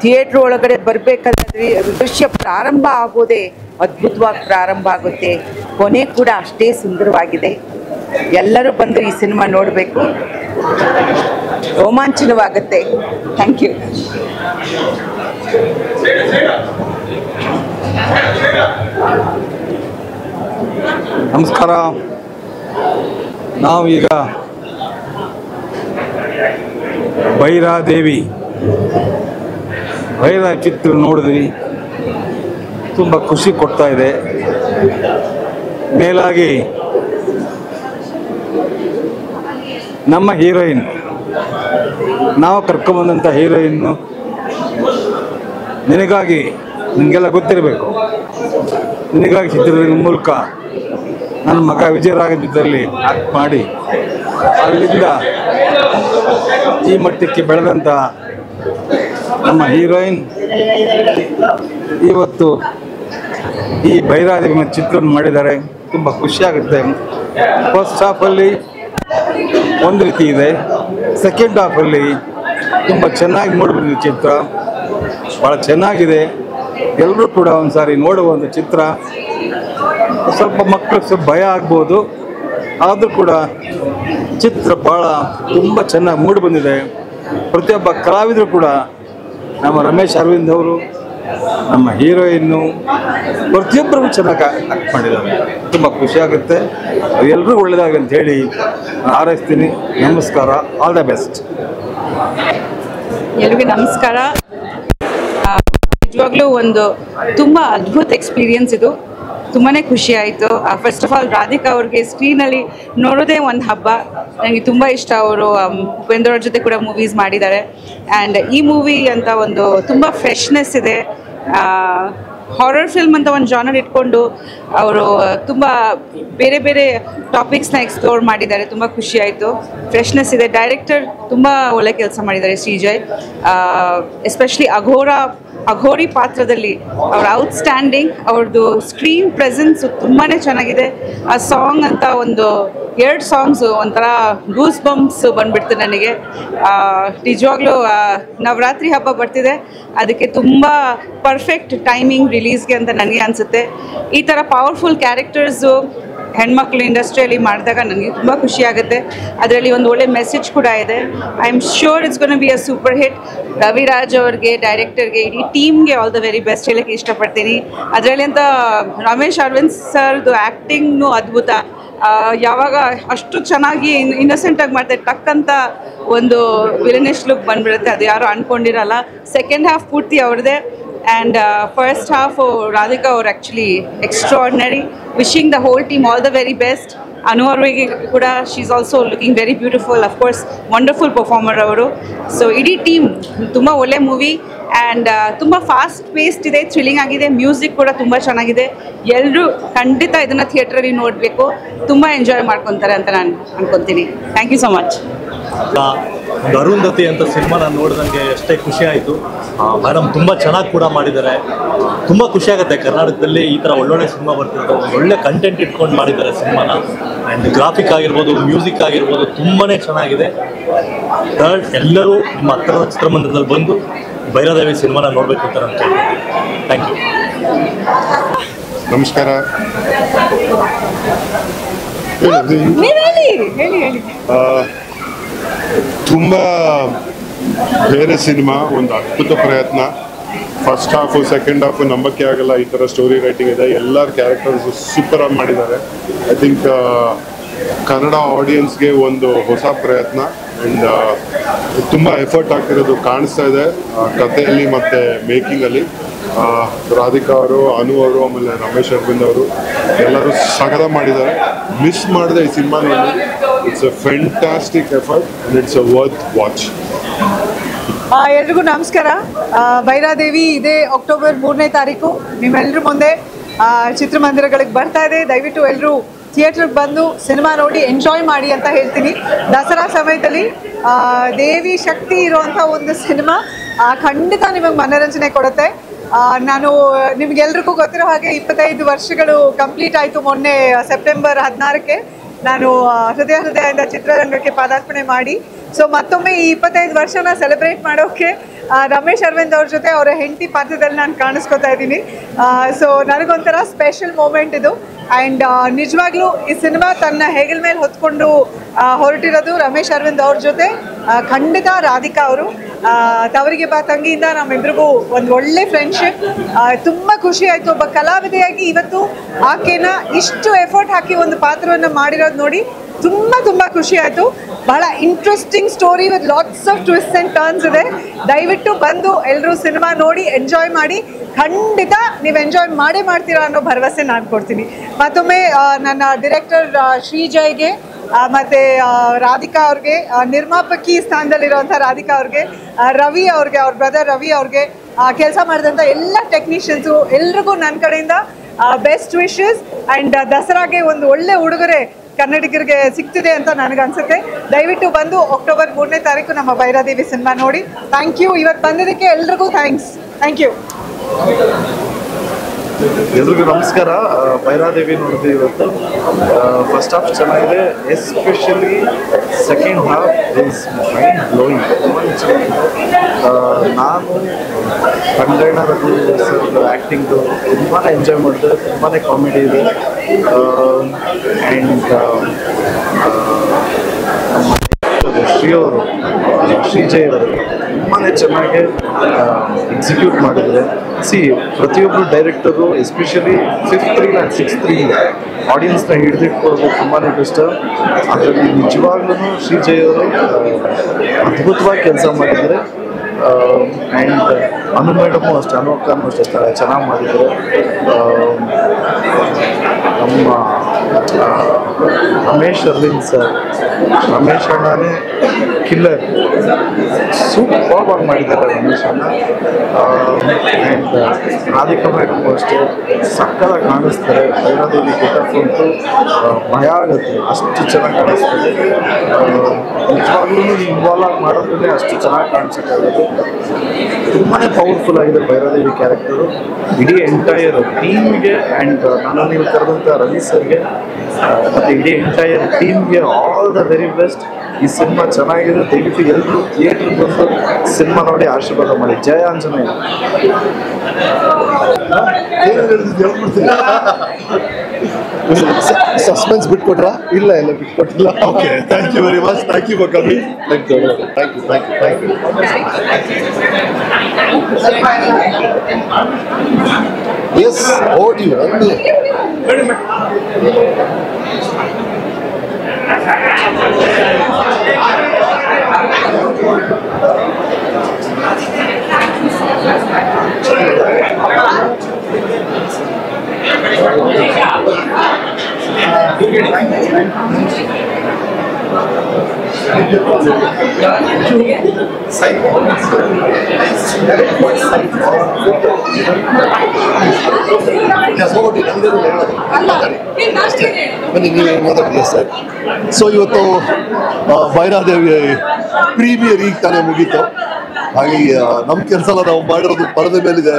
ಥಿಯೇಟ್ರ್ ಒಳಗಡೆ ಬರಬೇಕಾದ್ರೆ ದೃಶ್ಯ ಪ್ರಾರಂಭ ಆಗೋದೇ ಅದ್ಭುತವಾಗಿ ಪ್ರಾರಂಭ ಆಗುತ್ತೆ. ಕೊನೆ ಕೂಡ ಅಷ್ಟೇ ಸುಂದರವಾಗಿದೆ. ಎಲ್ಲರೂ ಬಂದು ಈ ಸಿನಿಮಾ ನೋಡಬೇಕು, ರೋಮಾಂಚನವಾಗುತ್ತೆ. Thank you. ನಮಸ್ಕಾರ. ನಾವೀಗ ಭೈರಾದೇವಿ ಚಿತ್ರ ನೋಡಿದ್ವಿ. ತುಂಬ ಖುಷಿ ಕೊಡ್ತಾ ಇದೆ. ಮೇಲಾಗಿ ನಮ್ಮ ಹೀರೋಯಿನ್, ನಾವು ಕರ್ಕೊಂಬಂದಂಥ ಹೀರೋಯಿನ್ನು ನಿನಗಾಗಿ, ನಿಮಗೆಲ್ಲ ಗೊತ್ತಿರಬೇಕು, ನಿನಗಾಗಿ ಚಿತ್ರದ ಮೂಲಕ ನನ್ನ ಮಗ ವಿಜಯರಾಘವೇಂದ್ರದಲ್ಲಿ ಆ್ಯಕ್ಟ್ ಮಾಡಿ ಅಲ್ಲಿಂದ ಈ ಮಟ್ಟಕ್ಕೆ ಬೆಳೆದಂಥ ನಮ್ಮ ಹೀರೋಯಿನ್ ಇವತ್ತು ಈ ಭೈರಾದೇವಿ ಚಿತ್ರವನ್ನು ಮಾಡಿದ್ದಾರೆ. ತುಂಬ ಖುಷಿಯಾಗುತ್ತೆ. ಫಸ್ಟ್ ಹಾಫಲ್ಲಿ ಒಂದು ರೀತಿ ಇದೆ, ಸೆಕೆಂಡ್ ಹಾಫಲ್ಲಿ ತುಂಬ ಚೆನ್ನಾಗಿ ನೋಡ್ಬೋದು. ಚಿತ್ರ ಭಾಳ ಚೆನ್ನಾಗಿದೆ. ಎಲ್ಲರೂ ಕೂಡ ಒಂದು ಸಾರಿ ನೋಡುವ ಒಂದು ಚಿತ್ರ. ಸ್ವಲ್ಪ ಮಕ್ಕಳು ಸ್ವಲ್ಪ ಭಯ ಆಗ್ಬೋದು, ಆದರೂ ಕೂಡ ಚಿತ್ರ ಭಾಳ ತುಂಬ ಚೆನ್ನಾಗಿ ಮೂಡಿ ಬಂದಿದೆ. ಪ್ರತಿಯೊಬ್ಬ ಕಲಾವಿದರು ಕೂಡ, ನಮ್ಮ ರಮೇಶ್ ಅರವಿಂದ್ ಅವರು, ನಮ್ಮ ಹೀರೋಯಿನ್ನು, ಪ್ರತಿಯೊಬ್ಬರಿಗೂ ಚೆನ್ನಾಗಿ ಆ್ಯಕ್ಟ್ ಮಾಡಿದ್ದಾರೆ. ತುಂಬ ಖುಷಿಯಾಗುತ್ತೆ. ಎಲ್ಲರೂ ಒಳ್ಳೆಯದಾಗಿ ಅಂತ ಹೇಳಿ ಹಾರೈಸ್ತೀನಿ. ನಮಸ್ಕಾರ. All the best. ಎಲ್ರಿಗೂ ನಮಸ್ಕಾರ. ನಿಜವಾಗ್ಲೂ ಒಂದು ತುಂಬ ಅದ್ಭುತ ಎಕ್ಸ್ಪೀರಿಯನ್ಸ್ ಇದು. ತುಂಬಾ ಖುಷಿ ಆಯಿತು. ಫಸ್ಟ್ ಆಫ್ ಆಲ್ ರಾಧಿಕಾ ಅವ್ರಿಗೆ ಸ್ಕ್ರೀನಲ್ಲಿ ನೋಡೋದೇ ಒಂದು ಹಬ್ಬ. ನನಗೆ ತುಂಬ ಇಷ್ಟ. ಅವರು ಉಪೇಂದ್ರ ಅವ್ರ ಜೊತೆ ಕೂಡ ಮೂವೀಸ್ ಮಾಡಿದ್ದಾರೆ. ಆ್ಯಂಡ್ ಈ ಮೂವಿ ಅಂತ ಒಂದು ತುಂಬ ಫ್ರೆಶ್ನೆಸ್ ಇದೆ. ಹಾರರ್ ಫಿಲ್ಮ್ ಅಂತ ಒಂದು ಜಾನರ್ ಇಟ್ಕೊಂಡು ಅವರು ತುಂಬ ಬೇರೆ ಬೇರೆ ಟಾಪಿಕ್ಸ್ನ ಎಕ್ಸ್ಪ್ಲೋರ್ ಮಾಡಿದ್ದಾರೆ. ತುಂಬ ಖುಷಿ ಆಯಿತು. ಫ್ರೆಶ್ನೆಸ್ ಇದೆ. ಡೈರೆಕ್ಟರ್ ತುಂಬ ಒಳ್ಳೆ ಕೆಲಸ ಮಾಡಿದ್ದಾರೆ, ಶ್ರೀಜಯ್. ಎಸ್ಪೆಷಲಿ ಅಘೋರಿ ಪಾತ್ರದಲ್ಲಿ ಅವ್ರ ಔಟ್ಸ್ಟ್ಯಾಂಡಿಂಗ್. ಅವ್ರದ್ದು ಸ್ಕ್ರೀನ್ ಪ್ರೆಸೆನ್ಸ್ ತುಂಬಾ ಚೆನ್ನಾಗಿದೆ. ಆ ಸಾಂಗ್ ಅಂತ ಒಂದು 2 ಸಾಂಗ್ಸು ಒಂಥರ ಗೂಸ್ ಬಂಪ್ಸ್ ಬಂದುಬಿಡ್ತು ನನಗೆ. ನಿಜವಾಗ್ಲೂ ನವರಾತ್ರಿ ಹಬ್ಬ ಬರ್ತಿದೆ, ಅದಕ್ಕೆ ತುಂಬ ಪರ್ಫೆಕ್ಟ್ ಟೈಮಿಂಗ್ ರಿಲೀಸ್ಗೆ ಅಂತ ನನಗೆ ಅನಿಸುತ್ತೆ. ಈ ಥರ ಪವರ್ಫುಲ್ ಕ್ಯಾರೆಕ್ಟರ್ಸು ಹೆಣ್ಮಕ್ಳು ಇಂಡಸ್ಟ್ರಿಯಲ್ಲಿ ಮಾಡಿದಾಗ ನನಗೆ ತುಂಬ ಖುಷಿಯಾಗುತ್ತೆ. ಅದರಲ್ಲಿ ಒಂದು ಒಳ್ಳೆ ಮೆಸೇಜ್ ಕೂಡ ಇದೆ. I am sure it's gonna be a super hit. Raviraj ಅವ್ರಿಗೆ, ಡೈರೆಕ್ಟರ್ಗೆ, ಇಡೀ ಟೀಮ್ಗೆ ಆಲ್ ದ ವೆರಿ ಬೆಸ್ಟ್ ಹೇಳೋಕ್ಕೆ ಇಷ್ಟಪಡ್ತೀನಿ. ಅದರಲ್ಲಿ ಅಂತ ರಮೇಶ್ ಅರವಿಂದ್ ಸರ್ದು ಆ್ಯಕ್ಟಿಂಗ್ನೂ ಅದ್ಭುತ. ಯಾವಾಗ ಅಷ್ಟು ಚೆನ್ನಾಗಿ ಇನ್ನಸೆಂಟಾಗಿ ಮಾಡ್ತಾರೆ, ಟಕ್ಕಂತ ಒಂದು ವಿಲನಿಶ್ ಲುಕ್ ಬಂದುಬಿಡುತ್ತೆ. ಅದು ಯಾರು ಅಂದ್ಕೊಂಡಿರಲ್ಲ. ಸೆಕೆಂಡ್ ಹಾಫ್ ಪೂರ್ತಿ ಅವ್ರದ್ದೇ. And first half, Radhika are actually extraordinary. Wishing the whole team all the very best. Anu Arvige kuda, she's also looking very beautiful. Of course, wonderful performer avaru. So idi team tumba olle movie and tumba fast paced ide, thrilling agide. Music kuda tumba chanagide. Ellaru kandita idanna theater alli nodbeku. Tumba enjoy ಮಾಡ್ಕೊಂತಾರೆ ಅಂತ ನಾನು ಅನ್ಕೊಂತೀನಿ. Thank you so much. Arundhati ಅಂತ ಸಿನಿಮಾ ನಾನು ನೋಡಿದಂಗೆ ಅಷ್ಟೇ ಖುಷಿ ಆಯಿತು. ಮೇಡಮ್ ತುಂಬ ಚೆನ್ನಾಗಿ ಕೂಡ ಮಾಡಿದ್ದಾರೆ. ತುಂಬ ಖುಷಿಯಾಗುತ್ತೆ ಕರ್ನಾಟಕದಲ್ಲಿ ಈ ಥರ ಒಳ್ಳೊಳ್ಳೆ ಸಿನಿಮಾ ಬರ್ತಿರ್ತಾರೆ. ಒಳ್ಳೆ ಕಂಟೆಂಟ್ ಇಟ್ಕೊಂಡು ಮಾಡಿದ್ದಾರೆ ಸಿನಿಮಾನ. ಆ್ಯಂಡ್ ಗ್ರಾಫಿಕ್ ಆಗಿರ್ಬೋದು, ಮ್ಯೂಸಿಕ್ ಆಗಿರ್ಬೋದು ತುಂಬಾ ಚೆನ್ನಾಗಿದೆ. ಎಲ್ಲರೂ ನಿಮ್ಮ ಹತ್ತಿರದ ಚಿತ್ರಮಂದಿರದಲ್ಲಿ ಬಂದು ಭೈರಾದೇವಿ ಸಿನಿಮಾನ ನೋಡಬೇಕು ಅಂತ ನಾನು ಕೇಳ್ತೀನಿ. Thank you. ನಮಸ್ಕಾರ. ತುಂಬ ಬೇರೆ ಸಿನಿಮಾ, ಒಂದು ಅದ್ಭುತ ಪ್ರಯತ್ನ. ಫಸ್ಟ್ ಹಾಫು ಸೆಕೆಂಡ್ ಹಾಫು ನಂಬಕ್ಕೆ ಆಗಲ್ಲ, ಈ ಥರ ಸ್ಟೋರಿ ರೈಟಿಂಗ್ ಇದೆ. ಎಲ್ಲರ ಕ್ಯಾರೆಕ್ಟರ್ಸ್ ಸೂಪರ್ ಆಗಿ ಮಾಡಿದ್ದಾರೆ. ಐ ಥಿಂಕ್ ಕನ್ನಡ ಆಡಿಯನ್ಸ್ಗೆ ಒಂದು ಹೊಸ ಪ್ರಯತ್ನ. ಆ್ಯಂಡ್ ತುಂಬ ಎಫರ್ಟ್ ಆಗ್ತಿರೋದು ಕಾಣಿಸ್ತಾ ಇದೆ ಕಥೆಯಲ್ಲಿ ಮತ್ತು ಮೇಕಿಂಗಲ್ಲಿ. ರಾಧಿಕಾ ಅವರು, ಅನು ಅವರು, ಆಮೇಲೆ ರಮೇಶ್ ಅರವಿಂದ್ ಅವರು ಎಲ್ಲರೂ ಸಗದ ಮಾಡಿದ್ದಾರೆ. ಮಿಸ್ ಮಾಡಿದೆ ಈ ಸಿನಿಮಾ ನೋಡಿ. It's a fantastic effort and it's a worth watch. ಎಲ್ರಿಗೂ ನಮಸ್ಕಾರ. ಭೈರಾದೇವಿ ಇದೇ ಅಕ್ಟೋಬರ್ 3ನೇ ತಾರೀಕು ನಿಮ್ಮೆಲ್ಲರ ಮುಂದೆ ಚಿತ್ರಮಂದಿರಗಳಿಗೆ ಬರ್ತಾ ಇದೆ. ದಯವಿಟ್ಟು ಎಲ್ಲರೂ ಥಿಯೇಟ್ರಿಗೆ ಬಂದು ಸಿನಿಮಾ ನೋಡಿ ಎಂಜಾಯ್ ಮಾಡಿ ಅಂತ ಹೇಳ್ತೀನಿ. ದಸರಾ ಸಮಯದಲ್ಲಿ ದೇವಿ ಶಕ್ತಿ ಇರುವಂಥ ಒಂದು ಸಿನಿಮಾ ಖಂಡಿತ ನಿಮಗೆ ಮನೋರಂಜನೆ ಕೊಡುತ್ತೆ. ನಾನು ನಿಮಗೆಲ್ರಿಗೂ ಗೊತ್ತಿರೋ ಹಾಗೆ 25 ವರ್ಷಗಳು ಕಂಪ್ಲೀಟ್ ಆಯಿತು. ಮೊನ್ನೆ ಸೆಪ್ಟೆಂಬರ್ 16ಕ್ಕೆ ನಾನು ಹೃದಯದಿಂದ ಚಿತ್ರರಂಗಕ್ಕೆ ಪಾದಾರ್ಪಣೆ ಮಾಡಿ. ಸೊ ಮತ್ತೊಮ್ಮೆ ಈ 25 ವರ್ಷನ ಸೆಲೆಬ್ರೇಟ್ ಮಾಡೋಕ್ಕೆ ರಮೇಶ್ ಅರವಿಂದ್ ಅವ್ರ ಜೊತೆ ಅವರ ಹೆಂಡತಿ ಪಾತ್ರದಲ್ಲಿ ನಾನು ಕಾಣಿಸ್ಕೊತಾ ಇದ್ದೀನಿ. ಸೊ ನನಗೊಂಥರ ಸ್ಪೆಷಲ್ ಮೂಮೆಂಟ್ ಇದು. ಆ್ಯಂಡ್ ನಿಜವಾಗ್ಲೂ ಈ ಸಿನಿಮಾ ತನ್ನ ಹೆಗಲ ಮೇಲೆ ಹೊತ್ಕೊಂಡು ಹೊರಟಿರೋದು ರಮೇಶ್ ಅರವಿಂದ್ ಅವ್ರ ಜೊತೆ. ಖಂಡಿತ ರಾಧಿಕಾ ಅವರು ತವರಿಗೆ ಬಾ ತಂಗಿಯಿಂದ ನಮ್ಮಿಬ್ರಿಗೂ ಒಂದು ಒಳ್ಳೆ ಫ್ರೆಂಡ್ಶಿಪ್. ತುಂಬ ಖುಷಿ ಆಯಿತು. ಒಬ್ಬ ಕಲಾವಿದೆಯಾಗಿ ಇವತ್ತು ಆಕೆನ ಇಷ್ಟು ಎಫರ್ಟ್ ಹಾಕಿ ಒಂದು ಪಾತ್ರವನ್ನು ಮಾಡಿರೋದು ನೋಡಿ ತುಂಬ ಖುಷಿ ಆಯಿತು. ಬಹಳ interesting story with lots of twist and turns ಇದೆ. ದಯವಿಟ್ಟು ಬಂದು ಎಲ್ಲರೂ ಸಿನಿಮಾ ನೋಡಿ ಎಂಜಾಯ್ ಮಾಡಿ. ಖಂಡಿತ ನೀವು ಎಂಜಾಯ್ ಮಾಡ್ತೀರಾ ಅನ್ನೋ ಭರವಸೆ ನಾನು ಕೊಡ್ತೀನಿ. ಮತ್ತೊಮ್ಮೆ ನನ್ನ ಡೈರೆಕ್ಟರ್ ಶ್ರೀಜಯ್ಗೆ ಮತ್ತು ರಾಧಿಕಾ ಅವ್ರಿಗೆ, ನಿರ್ಮಾಪಕಿ ಸ್ಥಾನದಲ್ಲಿರುವಂಥ ರಾಧಿಕಾ ಅವ್ರಿಗೆ, ರವಿ ಅವ್ರಿಗೆ, ಅವ್ರ ಬ್ರದರ್ ರವಿ ಅವ್ರಿಗೆ, ಕೆಲಸ ಮಾಡಿದಂಥ ಎಲ್ಲ ಟೆಕ್ನಿಷಿಯನ್ಸು ಎಲ್ರಿಗೂ ನನ್ನ ಕಡೆಯಿಂದ ಬೆಸ್ಟ್ ವಿಶಸ್. ಆ್ಯಂಡ್ ದಸರಾಗೆ ಒಂದು ಒಳ್ಳೆ ಉಡುಗೊರೆ ಕನ್ನಡಿಗರಿಗೆ ಸಿಗ್ತಿದೆ ಅಂತ ನನಗನ್ಸುತ್ತೆ. ದಯವಿಟ್ಟು ಬಂದು ಅಕ್ಟೋಬರ್ 3ನೇ ತಾರೀಕು ನಮ್ಮ ಭೈರಾದೇವಿ ಸಿನಿಮಾ ನೋಡಿ. Thank you. ಇವತ್ತು ಬಂದಿದ್ದಕ್ಕೆ ಎಲ್ರಿಗೂ ಥ್ಯಾಂಕ್ ಯು. ಎಲ್ರಿಗೂ ನಮಸ್ಕಾರ. ಭೈರಾದೇವಿ ನೋಡಿದ್ವಿ ಇವತ್ತು. ಫಸ್ಟ್ ಹಾಫ್ ಚೆನ್ನಾಗಿದೆ, especially second half is mind blowing. ನಾನು ರಂಗಣ್ಣ ರಘು ಸರ್ ಆ್ಯಕ್ಟಿಂಗು ತುಂಬಾ ಎಂಜಾಯ್ ಮಾಡಿದೆ. ತುಂಬಾ ಕಾಮಿಡಿ ಇದೆ. ಆ್ಯಂಡ್ ಶ್ರೀಜಯ್ ಅವರು ತುಂಬಾ ಚೆನ್ನಾಗಿ ಎಕ್ಸಿಕ್ಯೂಟ್ ಮಾಡಿದ್ದಾರೆ. ಪ್ರತಿಯೊಬ್ಬರು director especially 5th Reel and 6th Reel ಆಡಿಯನ್ಸ್ನ ಹಿಡಿದಿಟ್ಕೊಳ್ಳೋದು ತುಂಬಾ ಕಷ್ಟ. ಅದರಲ್ಲಿ ನಿಜವಾಗ್ಲೂ ಶ್ರೀಜಯ್ ಅವರು ಅದ್ಭುತವಾಗಿ ಕೆಲಸ ಮಾಡಿದ್ದಾರೆ. ಆ್ಯಂಡ್ ಅನು ಮೇಡಮು ಅಷ್ಟೇ, ಅನು ಅಕ್ಕನೂ ಅಷ್ಟೇ ಚೆನ್ನಾಗಿ ಮಾಡಿದ್ದಾರೆ. ನಮ್ಮ ರಮೇಶ್ ಅರವಿಂದ್ ಸರ್, ರಮೇಶ್ ಅಣ್ಣನೇ ಕಿಲ್ಲರ್, ಸೂಪರ್ ಆಗಿ ಮಾಡಿದ್ದಾರೆ ರಮೇಶ್ ಅಣ್ಣ. ಆ್ಯಂಡ್ ರಾಧಿಕಾ ಮೇಡಮ್ ಅಷ್ಟೇ ಸಕ್ಕದಾಗಿ ಕಾಣಿಸ್ತಾರೆ. ಭೈರಾದೇವಿ ಗೆಟಪ್ ಅಂತೂ ಭಯ ಆಗುತ್ತೆ, ಅಷ್ಟು ಚೆನ್ನಾಗಿ ಕಾಣಿಸ್ತಾರೆ. ನಿಜವಾಗ್ಲೂ ಇನ್ವಾಲ್ವ್ ಆಗಿ ಮಾಡೋದ್ರಲ್ಲೇ ಅಷ್ಟು ಚೆನ್ನಾಗಿ ಕಾಣಿಸೋಕ್ಕಾಗೋದು. ತುಂಬಾ ಪವರ್ಫುಲ್ ಆಗಿದೆ ಭೈರಾದೇವಿ ಕ್ಯಾರೆಕ್ಟರು. ಇಡೀ ಎಂಟೈರ್ ಟೀಮ್ಗೆ ಆ್ಯಂಡ್ ನಾನು ನೀವು ಕರೆದಂಥ ರವಿ ಸರ್ಗೆ ಮತ್ತು ಇಡೀ ಎಂಟೈರ್ ಟೀಮ್ಗೆ ಆಲ್ ದ ವೆರಿ ಬೆಸ್ಟ್. ಈ ಸಿನಿಮಾ ಚೆನ್ನಾಗಿದೆ. ದಯವಿಟ್ಟು ಎಲ್ಲರೂ ಥಿಯೇಟ್ರಿಗೆ ಬಂದು ಸಿನಿಮಾ ನೋಡಿ ಆಶೀರ್ವಾದ ಮಾಡಿ. ಜಯ ಆಂಜನೇಯ. ಸಸ್ಪೆನ್ಸ್ ಬಿಟ್ಕೊಟ್ರಾ? ಇಲ್ಲ ಬಿಟ್ಕೊಟ್ಟಿಲ್ಲ. Okay, thank you very much. Thank you for coming. Thank you. Yes, ಓಡಿ ಅಲ್ಲಿ ಸರ್. ಸೊ ಇವತ್ತು ಭೈರಾದೇವಿ ಪ್ರೀಮಿಯರ್ ಈಗ ತಾನೇ ಮುಗೀತು. ಹಾಗೆ ನಮ್ಮ ಕೆಲಸ ಎಲ್ಲ ನಾವು ಮಾಡಿರೋದು ಪರದೆ ಮೇಲಿದೆ.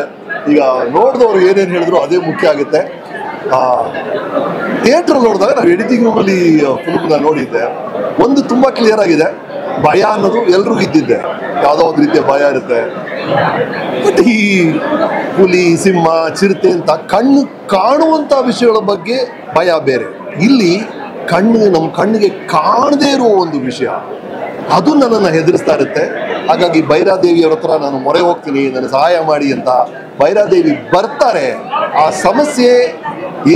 ಈಗ ನೋಡಿದವ್ರು ಏನೇನು ಹೇಳಿದ್ರು ಅದೇ ಮುಖ್ಯ ಆಗುತ್ತೆ. ಥಿಯೇಟ್ರ್ ನೋಡಿದಾಗ ನಾವು ಎಡಿಟಿಂಗ್ ರೂಮಲ್ಲಿ ಫಿಲ್ಮ್ನ ನೋಡಿದ್ದೆ. ಒಂದು ತುಂಬ ಕ್ಲಿಯರ್ ಆಗಿದೆ, ಭಯ ಅನ್ನೋದು ಎಲ್ರಿಗೂ ಇದ್ದಿದ್ದೆ. ಯಾವುದೋ ಒಂದು ರೀತಿಯ ಭಯ ಇರುತ್ತೆ. ಬಟ್ ಈ ಹುಲಿ, ಸಿಂಹ, ಚಿರತೆ ಅಂತ ಕಣ್ಣು ಕಾಣುವಂಥ ವಿಷಯಗಳ ಬಗ್ಗೆ ಭಯ ಬೇರೆ. ಇಲ್ಲಿ ನಮ್ಮ ಕಣ್ಣಿಗೆ ಕಾಣದೇ ಇರುವ ಒಂದು ವಿಷಯ, ಅದು ನನ್ನನ್ನು ಹೆದರಿಸ್ತಾ ಇರುತ್ತೆ. ಹಾಗಾಗಿ ಭೈರಾದೇವಿಯವ್ರ ಹತ್ರ ನಾನು ಮೊರೆ ಹೋಗ್ತೀನಿ, ನನಗೆ ಸಹಾಯ ಮಾಡಿ ಅಂತ. ಭೈರಾದೇವಿ ಬರ್ತಾರೆ. ಆ ಸಮಸ್ಯೆ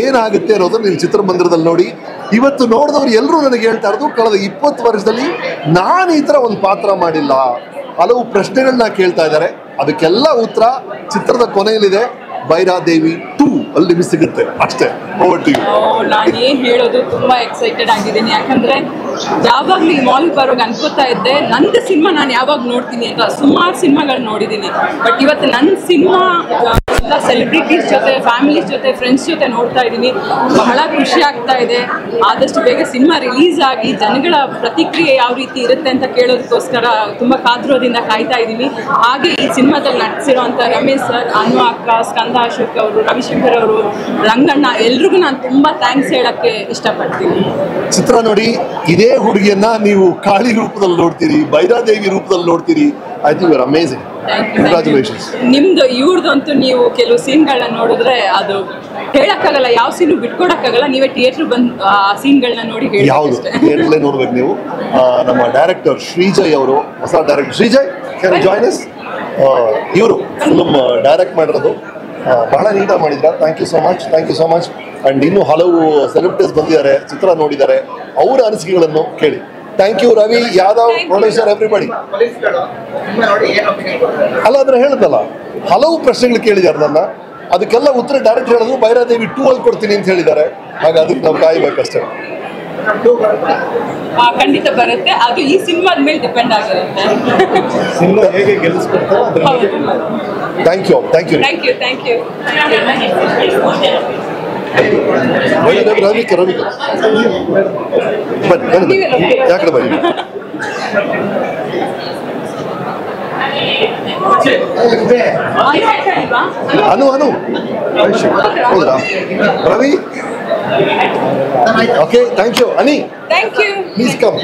ಏನಾಗುತ್ತೆ ಅನ್ನೋದನ್ನು ನೀವು ಚಿತ್ರಮಂದಿರದಲ್ಲಿ ನೋಡಿ. ಇವತ್ತು ನೋಡಿದವ್ರು ಎಲ್ಲರೂ ನನಗೆ ಹೇಳ್ತಾ ಇರೋದು, ಕಳೆದ 20 ವರ್ಷದಲ್ಲಿ ನಾನು ಈ ಥರ ಒಂದು ಪಾತ್ರ ಮಾಡಿಲ್ಲ. ಹಲವು ಪ್ರಶ್ನೆಗಳನ್ನ ಕೇಳ್ತಾ ಇದ್ದಾರೆ. ಅದಕ್ಕೆಲ್ಲ ಉತ್ತರ ಚಿತ್ರದ ಕೊನೆಯಲ್ಲಿದೆ. ಭೈರಾದೇವಿ 2 ಅಲ್ಲಿ ನಿಮಗೆ ಸಿಗುತ್ತೆ ಅಷ್ಟೇ. Over to you. ನಾನು ಏನು ಹೇಳೋದು, ತುಂಬಾ ಎಕ್ಸೈಟೆಡ್ ಆಗಿದ್ದೀನಿ. ಯಾಕಂದ್ರೆ ಯಾವಾಗಲೂ ಈ ಮಾಲ್ಗೆ ಬರೋಗ ಅನ್ಕೋತಾ ಇದ್ದೆ ನಂದು ಸಿನಿಮಾ ನಾನು ಯಾವಾಗ ನೋಡ್ತೀನಿ ಅಂತ. ಸುಮಾರು ಸಿನಿಮಾಗಳು ನೋಡಿದ್ದೀನಿ, ಬಟ್ ಇವತ್ತು ನನ್ನ ಸಿನಿಮಾ ಎಲ್ಲ ಸೆಲೆಬ್ರಿಟೀಸ್ ಜೊತೆ, ಫ್ಯಾಮಿಲೀಸ್ ಜೊತೆ, ಫ್ರೆಂಡ್ಸ್ ಜೊತೆ ನೋಡ್ತಾ ಇದ್ದೀನಿ. ಬಹಳ ಖುಷಿ ಆಗ್ತಾ ಇದೆ. ಆದಷ್ಟು ಬೇಗ ಸಿನಿಮಾ ರಿಲೀಸ್ ಆಗಿ ಜನಗಳ ಪ್ರತಿಕ್ರಿಯೆ ಯಾವ ರೀತಿ ಇರುತ್ತೆ ಅಂತ ಕೇಳೋದಕ್ಕೋಸ್ಕರ ತುಂಬ ಕಾತುರದಿಂದ ಕಾಯ್ತಾ ಇದ್ದೀನಿ. ಹಾಗೆ ಈ ಸಿನಿಮಾದಲ್ಲಿ ನಟಿಸಿರೋಂಥ ರಮೇಶ್ ಸರ್, ಅನು ಅಕ್ಕ, ಸ್ಕಂದ ಅಶೋಕ್ ಅವರು, ರವಿಶಂಕರ್ ಅವರು, ರಂಗಣ್ಣ, ಎಲ್ರಿಗೂ ನಾನು ತುಂಬ ಥ್ಯಾಂಕ್ಸ್ ಹೇಳಕ್ಕೆ ಇಷ್ಟಪಡ್ತೀನಿ. ಚಿತ್ರ ನೋಡಿ, ಇದೇ ಹುಡುಗಿಯನ್ನ ನೀವು ಕಾಳಿ ರೂಪದಲ್ಲಿ ನೋಡ್ತೀರಿ, ಭೈರಾದೇವಿ ರೂಪದಲ್ಲಿ ನೋಡ್ತೀರಿ. I think you are amazing. Congratulations. ನಿಮ್ದು ಇವ್ರದಂತೂ ನೀವು ಕೆಲವು ಸೀನ್ಗಳನ್ನ ನೋಡಿದ್ರೆ ಅದು ಹೇಳಕ್ಕಾಗಲ್ಲ, ಯಾವ ಸೀನು ಬಿಟ್ಕೊಡಕ್ಕಾಗಲ್ಲ. ನೀವೇ ಥಿಯೇಟರ್ ಬಂದು ಆ ಸೀನ್ಗಳನ್ನ ನೋಡಿ ಹೇಳಿ. ಯಾವುದು ಥಿಯೇಟರ್ಲೇ ನೋಡ್ಬೇಕು ನೀವು. ನಮ್ಮ ಡೈರೆಕ್ಟರ್ ಶ್ರೀಜಯ್ ಅವರು, ಹೊಸ director Shrijay, can you join us? ಇವರು ಫಿಲ್ಮ್ ಡೈರೆಕ್ಟ್ ಮಾಡಿರೋದು. ಬಹಳ ನೀಟಾಗಿ ಮಾಡಿದ್ರ. Thank you so much, thank you so much. And ಇನ್ನೂ ಹಲವು ಸೆಲೆಬ್ರಿಟೀಸ್ ಬಂದಿದ್ದಾರೆ, ಚಿತ್ರ ನೋಡಿದ್ದಾರೆ, ಅವರ ಅನಿಸಿಕೆಗಳನ್ನು ಕೇಳಿ. Thank you Ravi Yadav, producer, everybody. ಅಲ್ಲ ಅಂದ್ರೆ ಹೇಳಿದ್ನಲ್ಲ, ಹಲವು ಪ್ರಶ್ನೆಗಳು ಕೇಳಿದ್ದಾರೆ ನನ್ನ, ಅದಕ್ಕೆಲ್ಲ ಉತ್ತರ ಡೈರೆಕ್ಟ್ ಹೇಳಿದ್ರು ಭೈರಾದೇವಿ 2 ಅಲ್ಲಿ ಕೊಡ್ತೀನಿ ಅಂತ ಹೇಳಿದ್ದಾರೆ. ಹಾಗೆ ಅದಕ್ಕೆ ನಾವು ಕಾಯ್ಬೇಕಷ್ಟೇ. ಖಂಡಿತ ಬರುತ್ತೆ. ಅದು ಈ ಸಿನಿಮಾದ ಮೇಲೆ ಡಿಪೆಂಡ್ ಆಗಿರುತ್ತೆ. ಸಿನಿಮಾ ಹೇಗೆ ಗೆಲ್ಲಿಸ್ಕೊಡ್ತಾರೆ. Thank you, thank you, thank you, thank you. ರವಿಕ ರವಿಕ ಬನ್ನಿ ಬನ್ನಿ, ಯಾಕಡೆ ಬನ್ನಿ. ಅನು ಅನು ಹೌದಾ ರವಿ? Okay, thank you. ಅನಿ, ಥ್ಯಾಂಕ್ ಯು. Please come.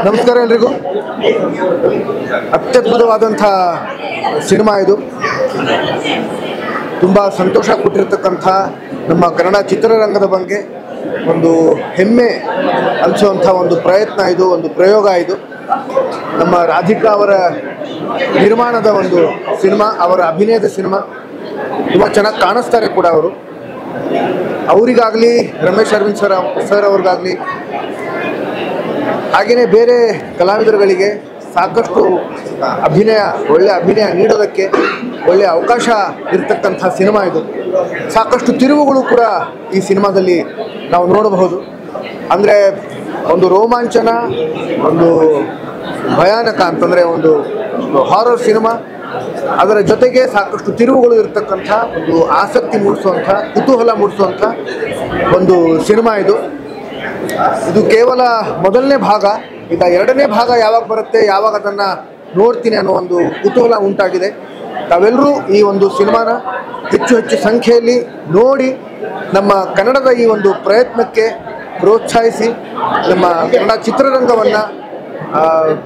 ನಮಸ್ಕಾರ ಎಲ್ರಿಗೂ. ಅತ್ಯದ್ಭುತವಾದಂಥ ಸಿನಿಮಾ ಇದು. ತುಂಬ ಸಂತೋಷ ಕೊಟ್ಟಿರ್ತಕ್ಕಂಥ ನಮ್ಮ ಕನ್ನಡ ಚಿತ್ರರಂಗದ ಬಗ್ಗೆ ಒಂದು ಹೆಮ್ಮೆ ಅನಿಸುವಂಥ ಒಂದು ಪ್ರಯತ್ನ ಇದು, ಒಂದು ಪ್ರಯೋಗ ಇದು. ನಮ್ಮ ರಾಧಿಕಾ ಅವರ ನಿರ್ಮಾಣದ ಒಂದು ಸಿನಿಮಾ, ಅವರ ಅಭಿನಯದ ಸಿನಿಮಾ. ತುಂಬ ಚೆನ್ನಾಗಿ ಕಾಣಿಸ್ತಾರೆ ಕೂಡ ಅವರು. ಅವರಿಗಾಗಲಿ, ರಮೇಶ್ ಅರವಿಂದ್ ಸರ್ ಅವ್ರಿಗಾಗಲಿ, ಹಾಗೆಯೇ ಬೇರೆ ಕಲಾವಿದರುಗಳಿಗೆ ಸಾಕಷ್ಟು ಒಳ್ಳೆಯ ಅಭಿನಯ ನೀಡೋದಕ್ಕೆ ಒಳ್ಳೆಯ ಅವಕಾಶ ಇರತಕ್ಕಂಥ ಸಿನಿಮಾ ಇದು. ಸಾಕಷ್ಟು ತಿರುವುಗಳು ಕೂಡ ಈ ಸಿನಿಮಾದಲ್ಲಿ ನಾವು ನೋಡಬಹುದು. ಅಂದರೆ ಒಂದು ರೋಮಾಂಚನ, ಒಂದು ಭಯಾನಕ ಅಂತಂದರೆ ಒಂದು ಹಾರರ್ ಸಿನಿಮಾ, ಅದರ ಜೊತೆಗೆ ಸಾಕಷ್ಟು ತಿರುವುಗಳು ಇರತಕ್ಕಂಥ ಒಂದು ಆಸಕ್ತಿ ಮೂಡಿಸುವಂಥ, ಕುತೂಹಲ ಮೂಡಿಸುವಂಥ ಒಂದು ಸಿನಿಮಾ ಇದು. ಇದು ಕೇವಲ ಮೊದಲನೇ ಭಾಗ. ಈಗ ಎರಡನೇ ಭಾಗ ಯಾವಾಗ ಬರುತ್ತೆ, ಯಾವಾಗ ಅದನ್ನು ನೋಡ್ತೀನಿ ಅನ್ನೋ ಒಂದು ಕುತೂಹಲ ಉಂಟಾಗಿದೆ. ತಾವೆಲ್ಲರೂ ಈ ಒಂದು ಸಿನಿಮಾನ ಹೆಚ್ಚು ಹೆಚ್ಚು ಸಂಖ್ಯೆಯಲ್ಲಿ ನೋಡಿ ನಮ್ಮ ಕನ್ನಡದ ಈ ಒಂದು ಪ್ರಯತ್ನಕ್ಕೆ ಪ್ರೋತ್ಸಾಹಿಸಿ ನಮ್ಮ ಕನ್ನಡ ಚಿತ್ರರಂಗವನ್ನು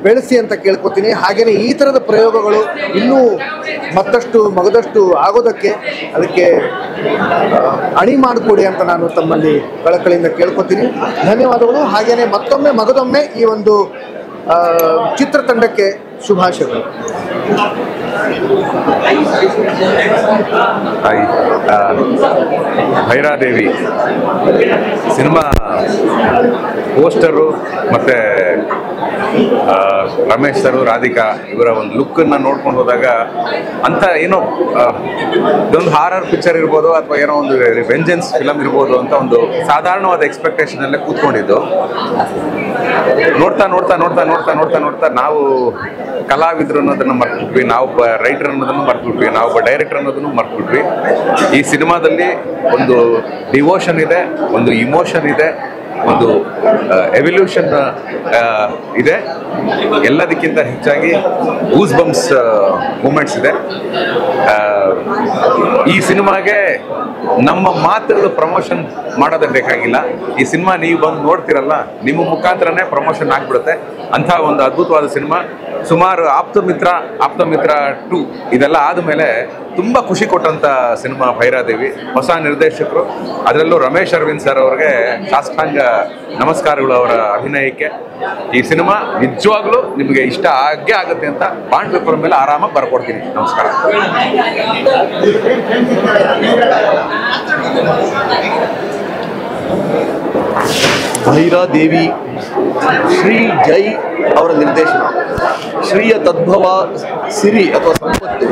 ಬೆಳೆಸಿ ಅಂತ ಕೇಳ್ಕೊತೀನಿ. ಹಾಗೆಯೇ ಈ ಥರದ ಪ್ರಯೋಗಗಳು ಇನ್ನೂ ಮಗದಷ್ಟು ಆಗೋದಕ್ಕೆ ಅದಕ್ಕೆ ಅಣಿ ಮಾಡಿಕೊಡಿ ಅಂತ ನಾನು ತಮ್ಮಲ್ಲಿ ಕಳಕಳಿಯಿಂದ ಕೇಳ್ಕೊತೀನಿ. ಧನ್ಯವಾದಗಳು. ಹಾಗೆಯೇ ಮಗದೊಮ್ಮೆ ಈ ಒಂದು ಚಿತ್ರತಂಡಕ್ಕೆ ಶುಭಾಶಯಗಳು. ಭೈರಾದೇವಿ ಸಿನಿಮಾ ಪೋಸ್ಟರು ಮತ್ತು ರಮೇಶ್ ಸರು, ರಾಧಿಕಾ ಇವರ ಒಂದು ಲುಕ್ಕನ್ನು ನೋಡ್ಕೊಂಡು ಹೋದಾಗ ಅಂತ ಏನೋ ಇದೊಂದು ಹಾರರ್ ಪಿಕ್ಚರ್ ಇರ್ಬೋದು ಅಥವಾ ಏನೋ ಒಂದು ವೆಂಜೆನ್ಸ್ ಫಿಲಮ್ ಇರ್ಬೋದು ಅಂತ ಒಂದು ಸಾಧಾರಣವಾದ ಎಕ್ಸ್ಪೆಕ್ಟೇಷನಲ್ಲೇ ಕೂತ್ಕೊಂಡಿದ್ದು. ನೋಡ್ತಾ ನೋಡ್ತಾ ನೋಡ್ತಾ ನೋಡ್ತಾ ನೋಡ್ತಾ ನೋಡ್ತಾ ನಾವು ಕಲಾವಿದರು ಅನ್ನೋದನ್ನು ಮರ್ತ್ಬಿಟ್ವಿ, ನಾವೊಬ್ಬ ರೈಟರ್ ಅನ್ನೋದನ್ನು ಮರ್ತ್ಬಿಟ್ವಿ, ನಾವೊಬ್ಬ ಡೈರೆಕ್ಟರ್ ಅನ್ನೋದನ್ನು ಮರ್ತ್ಬಿಟ್ವಿ. ಈ ಸಿನಿಮಾದಲ್ಲಿ ಒಂದು ಡಿವೋಷನ್ ಇದೆ, ಒಂದು ಇಮೋಷನ್ ಇದೆ, ಒಂದು ಎವಲ್ಯೂಷನ್ ಇದೆ, ಎಲ್ಲದಕ್ಕಿಂತ ಹೆಚ್ಚಾಗಿ ಗೂಸ್ ಬಂಪ್ಸ್ ಮೂಮೆಂಟ್ಸ್ ಇದೆ. ಈ ಸಿನಿಮಾಗೆ ನಮ್ಮ ಮಾತುಗಳು ಪ್ರಮೋಷನ್ ಮಾಡೋದೇ ಬೇಕಾಗಿಲ್ಲ. ಈ ಸಿನಿಮಾ ನೀವು ಬಂದು ನೋಡ್ತಿರಲ್ಲ, ನಿಮ್ಮ ಮುಖಾಂತರನೇ ಪ್ರಮೋಷನ್ ಆಗ್ಬಿಡುತ್ತೆ. ಅಂಥ ಒಂದು ಅದ್ಭುತವಾದ ಸಿನಿಮಾ. ಸುಮಾರು ಆಪ್ತಮಿತ್ರ 2 ಇದೆಲ್ಲ ಆದಮೇಲೆ ತುಂಬ ಖುಷಿ ಕೊಟ್ಟಂಥ ಸಿನಿಮಾ ಭೈರಾದೇವಿ. ಹೊಸ ನಿರ್ದೇಶಕರು, ಅದರಲ್ಲೂ ರಮೇಶ್ ಅರವಿಂದ್ ಸರ್ ಅವ್ರಿಗೆ ಸಾಷ್ಟಾಂಗ ನಮಸ್ಕಾರಗಳು ಅವರ ಅಭಿನಯಕ್ಕೆ. ಈ ಸಿನಿಮಾ ನಿಜವಾಗ್ಲೂ ನಿಮಗೆ ಇಷ್ಟ ಆಗೇ ಆಗುತ್ತೆ ಅಂತ ಬಾಂಡ್ ಪೇಪರ್ ಮೇಲೆ ಆರಾಮಾಗಿ ಬರ್ಕೊಡ್ತೀನಿ. ನಮಸ್ಕಾರ. ಭೈರಾದೇವಿ ಶ್ರೀ ಜೈ ಅವರ ನಿರ್ದೇಶನ, ಶ್ರೀಯ ತದ್ಭವ ಸಿರಿ ಅಥವಾ ಸಂಪತ್ತು,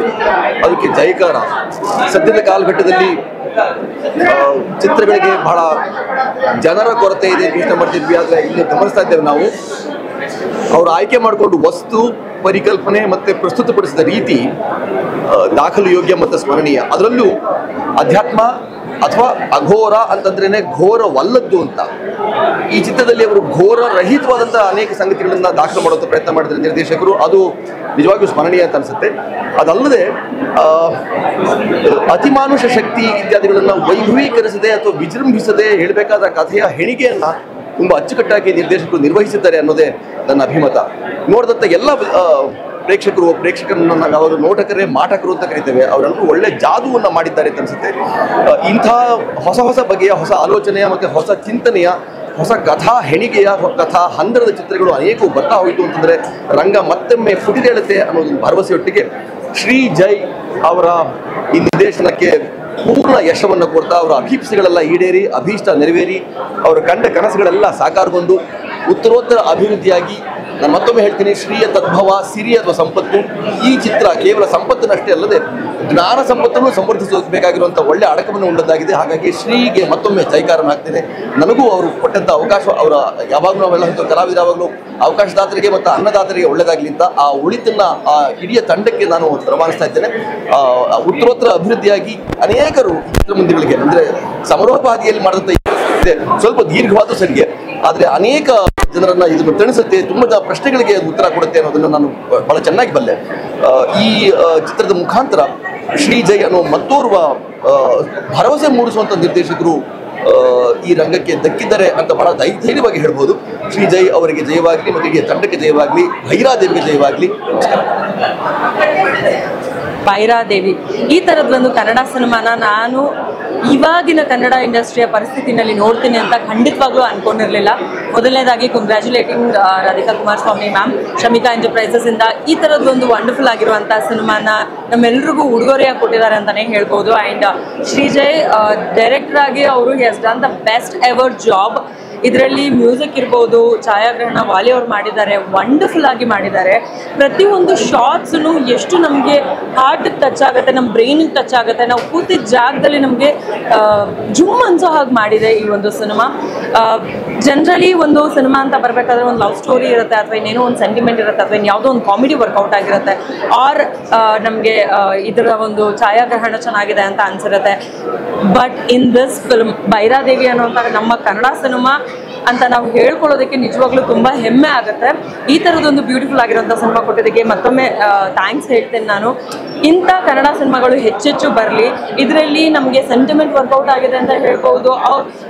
ಅದಕ್ಕೆ ಜೈಕಾರ. ಸದ್ಯದ ಕಾಲಘಟ್ಟದಲ್ಲಿ ಚಿತ್ರಗಳಿಗೆ ಬಹಳ ಜನರ ಕೊರತೆ ಇದೆ ಅಂತ ಮಾಡ್ತಿದ್ವಿ, ಆದರೆ ಇಲ್ಲಿ ಗಮನಿಸ್ತಾ ಇದ್ದೇವೆ ನಾವು ಅವರು ಆಯ್ಕೆ ಮಾಡಿಕೊಂಡು ವಸ್ತು, ಪರಿಕಲ್ಪನೆ ಮತ್ತು ಪ್ರಸ್ತುತಪಡಿಸಿದ ರೀತಿ ದಾಖಲು ಯೋಗ್ಯ ಮತ್ತು ಸ್ಮರಣೀಯ. ಅದರಲ್ಲೂ ಅಧ್ಯಾತ್ಮ ಅಥವಾ ಅಘೋರ ಅಂತಂದ್ರೇನೆ ಘೋರವಲ್ಲದ್ದು ಅಂತ. ಈ ಚಿತ್ರದಲ್ಲಿ ಅವರು ಘೋರ ರಹಿತವಾದಂಥ ಅನೇಕ ಸಂಗತಿಗಳನ್ನು ದಾಖಲು ಮಾಡುವಂಥ ಪ್ರಯತ್ನ ಮಾಡಿದ್ದಾರೆ ನಿರ್ದೇಶಕರು. ಅದು ನಿಜವಾಗಿಯೂ ಸ್ಮರಣೀಯ ಅಂತ ಅನಿಸುತ್ತೆ. ಅದಲ್ಲದೆ ಅತಿಮಾನುಷ ಶಕ್ತಿ ಇತ್ಯಾದಿಗಳನ್ನು ವೈಭವೀಕರಿಸದೆ ಅಥವಾ ವಿಜೃಂಭಿಸದೆ ಹೇಳಬೇಕಾದ ಕಥೆಯ ಹೆಣಿಗೆಯನ್ನು ತುಂಬ ಅಚ್ಚುಕಟ್ಟಾಗಿ ನಿರ್ದೇಶಕರು ನಿರ್ವಹಿಸಿದ್ದಾರೆ ಅನ್ನೋದೇ ನನ್ನ ಅಭಿಮತ. ನೋಡಿದಂಥ ಎಲ್ಲ ಪ್ರೇಕ್ಷಕರನ್ನು ನಾವು ಯಾವಾಗ ನೋಟಕರೇ ಮಾಟಕರು ಅಂತ ಕರಿತೇವೆ, ಅವರೆಲ್ಲರೂ ಒಳ್ಳೆ ಜಾದುವನ್ನು ಮಾಡಿದ್ದಾರೆ ಅಂತ ಅನಿಸುತ್ತೆ. ಇಂಥ ಹೊಸ ಬಗೆಯ ಹೊಸ ಆಲೋಚನೆಯ ಮತ್ತು ಹೊಸ ಚಿಂತನೆಯ ಹೊಸ ಕಥಾ ಹೆಣಿಗೆಯ ಕಥಾ ಹಂದರದ ಚಿತ್ರಗಳು ಅನೇಕವು ಬರ್ತಾ ಹೋಯಿತು ಅಂತಂದರೆ ರಂಗ ಮತ್ತೊಮ್ಮೆ ಪುಟಿದೇಳುತ್ತೆ ಅನ್ನೋದೊಂದು ಭರವಸೆಯೊಟ್ಟಿಗೆ ಶ್ರೀ ಜೈ ಅವರ ಈ ನಿರ್ದೇಶನಕ್ಕೆ ಪೂರ್ಣ ಯಶವನ್ನು ಕೊಡ್ತಾ ಅವರ ಅಭೀಪ್ಸೆಗಳೆಲ್ಲ ಈಡೇರಿ, ಅಭೀಷ್ಟ ನೆರವೇರಿ, ಅವರು ಕಂಡ ಕನಸುಗಳೆಲ್ಲ ಸಾಕಾರಗೊಂಡು ಉತ್ತರೋತ್ತರ ಅಭಿವೃದ್ಧಿಯಾಗಿ, ನಾನು ಮತ್ತೊಮ್ಮೆ ಹೇಳ್ತೀನಿ, ಶ್ರೀಯ ತದ್ಭವ ಸಿರಿ ಅಥವಾ ಸಂಪತ್ತು. ಈ ಚಿತ್ರ ಕೇವಲ ಸಂಪತ್ತಿನಷ್ಟೇ ಅಲ್ಲದೆ ಜ್ಞಾನ ಸಂಪತ್ತನ್ನು ಸಮೃದ್ಧಿಸಬೇಕಾಗಿರುವಂಥ ಒಳ್ಳೆ ಅಡಕವನ್ನು ಉಳ್ಳದ್ದಾಗಿದೆ. ಹಾಗಾಗಿ ಶ್ರೀಗೆ ಮತ್ತೊಮ್ಮೆ ಜೈಕಾರನ ಹಾಕ್ತೇನೆ. ನನಗೂ ಅವರು ಕೊಟ್ಟಂಥ ಅವಕಾಶ, ಅವರ ಯಾವಾಗಲೂ ನಾವೆಲ್ಲ ಕಲಾವಿದರು ಯಾವಾಗಲೂ ಅವಕಾಶದಾತರಿಗೆ ಮತ್ತು ಅನ್ನದಾತರಿಗೆ ಒಳ್ಳೆಯದಾಗಲಿ ಅಂತ ಆ ಉಳಿತನ್ನು ಆ ಇಡೀ ತಂಡಕ್ಕೆ ನಾನು ರವಾನಿಸ್ತಾ ಇದ್ದೇನೆ. ಉತ್ತರೋತ್ತರ ಅಭಿವೃದ್ಧಿಯಾಗಿ ಅನೇಕರು ಚಿತ್ರಮಂದಿರಗಳಿಗೆ ಅಂದರೆ ಸಮಾರೋಪಾದಿಯಲ್ಲಿ ಮಾಡಿದಂಥ ಇದೆ, ಸ್ವಲ್ಪ ದೀರ್ಘವಾದ ಸರಿಗೆ, ಆದರೆ ಅನೇಕ ಜನರನ್ನ ಇದನ್ನು ತಣಿಸುತ್ತೆ, ತುಂಬ ಪ್ರಶ್ನೆಗಳಿಗೆ ಉತ್ತರ ಕೊಡುತ್ತೆ ಅನ್ನೋದನ್ನು ನಾನು ಬಹಳ ಚೆನ್ನಾಗಿ ಬಲ್ಲೆ. ಈ ಚಿತ್ರದ ಮುಖಾಂತರ ಶ್ರೀ ಜೈ ಅನ್ನೋ ಮತ್ತೋರ್ವ ಭರವಸೆ ಮೂಡಿಸುವಂಥ ನಿರ್ದೇಶಕರು ಈ ರಂಗಕ್ಕೆ ದಕ್ಕಿದ್ದಾರೆ ಅಂತ ಬಹಳ ಧೈರ್ಯವಾಗಿ ಹೇಳ್ಬೋದು. ಶ್ರೀ ಜೈ ಅವರಿಗೆ ಜಯವಾಗಲಿ ಮತ್ತು ಈ ತಂಡಕ್ಕೆ ಜಯವಾಗಲಿ, ಭೈರಾದೇವಿಗೆ ಜಯವಾಗಲಿ. ನಮಸ್ಕಾರ. ಭೈರಾದೇವಿ ಈ ಥರದ್ದೊಂದು ಕನ್ನಡ ಸಿನಿಮಾನ ನಾನು ಇವಾಗಿನ ಕನ್ನಡ ಇಂಡಸ್ಟ್ರಿಯ ಪರಿಸ್ಥಿತಿನಲ್ಲಿ ನೋಡ್ತೀನಿ ಅಂತ ಖಂಡಿತವಾಗ್ಲೂ ಅನ್ಕೊಂಡಿರಲಿಲ್ಲ. ಮೊದಲನೇದಾಗಿ ಕಂಗ್ರ್ಯಾಚುಲೇಟಿಂಗ್ ರಾಧಿಕಾ ಕುಮಾರಸ್ವಾಮಿ ಮ್ಯಾಮ್, ಶಮಿಕಾ ಎಂಟರ್ಪ್ರೈಸಸ್ ಇಂದ ಈ ಥರದ್ದೊಂದು ವಂಡರ್ಫುಲ್ ಆಗಿರುವಂಥ ಸಿನಿಮಾನ ನಮ್ಮೆಲ್ರಿಗೂ ಉಡುಗೊರೆಯಾಗಿ ಕೊಟ್ಟಿದ್ದಾರೆ ಅಂತಲೇ ಹೇಳ್ಬೋದು. ಆ್ಯಂಡ್ ಶ್ರೀಜಯ್ ಡೈರೆಕ್ಟರ್ ಆಗಿ ಅವರು he has done the best ever job. ಇದರಲ್ಲಿ ಮ್ಯೂಸಿಕ್ ಇರ್ಬೋದು, ಛಾಯಾಗ್ರಹಣ ವಾಲಿ ಅವ್ರು ಮಾಡಿದ್ದಾರೆ, ವಂಡರ್ಫುಲ್ ಆಗಿ ಮಾಡಿದ್ದಾರೆ. ಪ್ರತಿಯೊಂದು ಶಾರ್ಟ್ಸೂ ಎಷ್ಟು ನಮಗೆ ಹಾರ್ಟಿಗೆ ಟಚ್ ಆಗುತ್ತೆ, ನಮ್ಮ ಬ್ರೈನಿಗೆ ಟಚ್ ಆಗುತ್ತೆ, ನಾವು ಕೂತಿದ್ದ ಜಾಗದಲ್ಲಿ ನಮಗೆ ಜುಮ್ ಅನ್ಸೋ ಹಾಗೆ ಮಾಡಿದೆ ಈ ಒಂದು ಸಿನಿಮಾ. ಜನರಲಿ ಒಂದು ಸಿನಿಮಾ ಅಂತ ಬರಬೇಕಾದ್ರೆ ಒಂದು ಲವ್ ಸ್ಟೋರಿ ಇರುತ್ತೆ, ಅಥವಾ ಇನ್ನೇನೋ ಒಂದು ಸೆಂಟಿಮೆಂಟ್ ಇರುತ್ತೆ, ಅಥವಾ ಯಾವುದೋ ಒಂದು ಕಾಮಿಡಿ ವರ್ಕೌಟ್ ಆಗಿರುತ್ತೆ, ಆರ್ ನಮಗೆ ಇದರ ಒಂದು ಛಾಯಾಗ್ರಹಣ ಚೆನ್ನಾಗಿದೆ ಅಂತ ಅನ್ಸಿರುತ್ತೆ. But in this film Bhairadevi ಅನ್ನೋಂಥ ನಮ್ಮ ಕನ್ನಡ ಸಿನಿಮಾ ಅಂತ ನಾವು ಹೇಳ್ಕೊಳ್ಳೋದಕ್ಕೆ ನಿಜವಾಗ್ಲೂ ತುಂಬ ಹೆಮ್ಮೆ ಆಗುತ್ತೆ. ಈ ಥರದೊಂದು ಬ್ಯೂಟಿಫುಲ್ ಆಗಿರೋಂಥ ಸಿನಿಮಾ ಕೊಟ್ಟಿದ್ದಕ್ಕೆ ಮತ್ತೊಮ್ಮೆ ಥ್ಯಾಂಕ್ಸ್ ಹೇಳ್ತೇನೆ ನಾನು. ಇಂಥ ಕನ್ನಡ ಸಿನಿಮಾಗಳು ಹೆಚ್ಚೆಚ್ಚು ಬರಲಿ. ಇದರಲ್ಲಿ ನಮಗೆ ಸೆಂಟಿಮೆಂಟ್ ವರ್ಕೌಟ್ ಆಗಿದೆ ಅಂತ ಹೇಳ್ಬೋದು.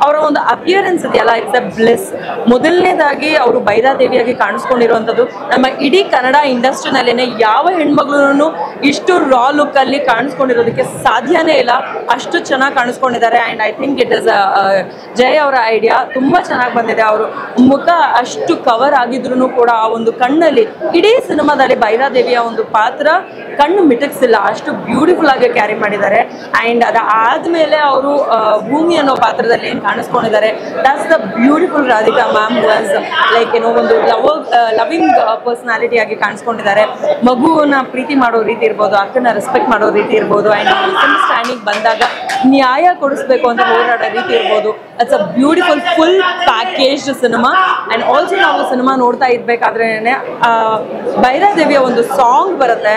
ಅವರ ಒಂದು ಅಪಿಯರೆನ್ಸ್ ಇದೆಯಲ್ಲ, ಇಟ್ಸ್ ಅ ಬ್ಲೆಸ್. ಮೊದಲನೇದಾಗಿ ಅವರು ಭೈರಾದೇವಿಯಾಗಿ ಕಾಣಿಸ್ಕೊಂಡಿರುವಂಥದ್ದು ನಮ್ಮ ಇಡೀ ಕನ್ನಡ ಇಂಡಸ್ಟ್ರಿನಲ್ಲೇ ಯಾವ ಹೆಣ್ಮಗಳು ಇಷ್ಟು ರಾ ಲುಕ್ಕಲ್ಲಿ ಕಾಣಿಸ್ಕೊಂಡಿರೋದಕ್ಕೆ ಸಾಧ್ಯನೇ ಇಲ್ಲ, ಅಷ್ಟು ಚೆನ್ನಾಗಿ ಕಾಣಿಸ್ಕೊಂಡಿದ್ದಾರೆ. And I think it is Jai ಅವರ ಐಡಿಯಾ ತುಂಬ ಚೆನ್ನಾಗಿ ಬಂದಿದೆ. ಅವರು ಮುಖ ಅಷ್ಟು ಕವರ್ ಆಗಿದ್ರು ಕೂಡ ಆ ಒಂದು ಕಣ್ಣಲ್ಲಿ ಇಡೀ ಸಿನಿಮಾದಲ್ಲಿ ಭೈರಾದೇವಿಯ ಒಂದು ಪಾತ್ರ ಕಣ್ಣು ಮಿಟಕ್ಸಿಲ್ಲ, ಅಷ್ಟು ಬ್ಯೂಟಿಫುಲ್ ಆಗಿ ಕ್ಯಾರಿ ಮಾಡಿದ್ದಾರೆ. ಆ್ಯಂಡ್ ಅದಾದಮೇಲೆ ಅವರು ಭೂಮಿ ಅನ್ನೋ ಪಾತ್ರದಲ್ಲಿ ಏನು ಕಾಣಿಸ್ಕೊಂಡಿದ್ದಾರೆ, that's the beautiful Radhika ma'am was like ಏನೋ ಒಂದು ಲವಿಂಗ್ ಪರ್ಸನಾಲಿಟಿ ಆಗಿ ಕಾಣಿಸ್ಕೊಂಡಿದ್ದಾರೆ. ಮಗುವನ್ನ ಪ್ರೀತಿ ಮಾಡೋ ರೀತಿ ಇರ್ಬೋದು, ಅಕ್ಕನ ರೆಸ್ಪೆಕ್ಟ್ ಮಾಡೋ ರೀತಿ ಇರ್ಬೋದು, ಆ್ಯಂಡ್ ಮಿಸ್ಅಂಡರ್ಸ್ಟ್ಯಾಂಡಿಂಗ್ ಬಂದಾಗ ನ್ಯಾಯ ಕೊಡಿಸ್ಬೇಕು ಅಂತ ಹೋರಾಡೋ ರೀತಿ ಇರ್ಬೋದು. It's a beautiful full packaged cinema. And also ನಾವು ಸಿನಿಮಾ ನೋಡ್ತಾ ಇದ್ಬೇಕಾದ್ರೆ ಭೈರಾದೇವಿಯ ಒಂದು ಸಾಂಗ್ ಬರುತ್ತೆ,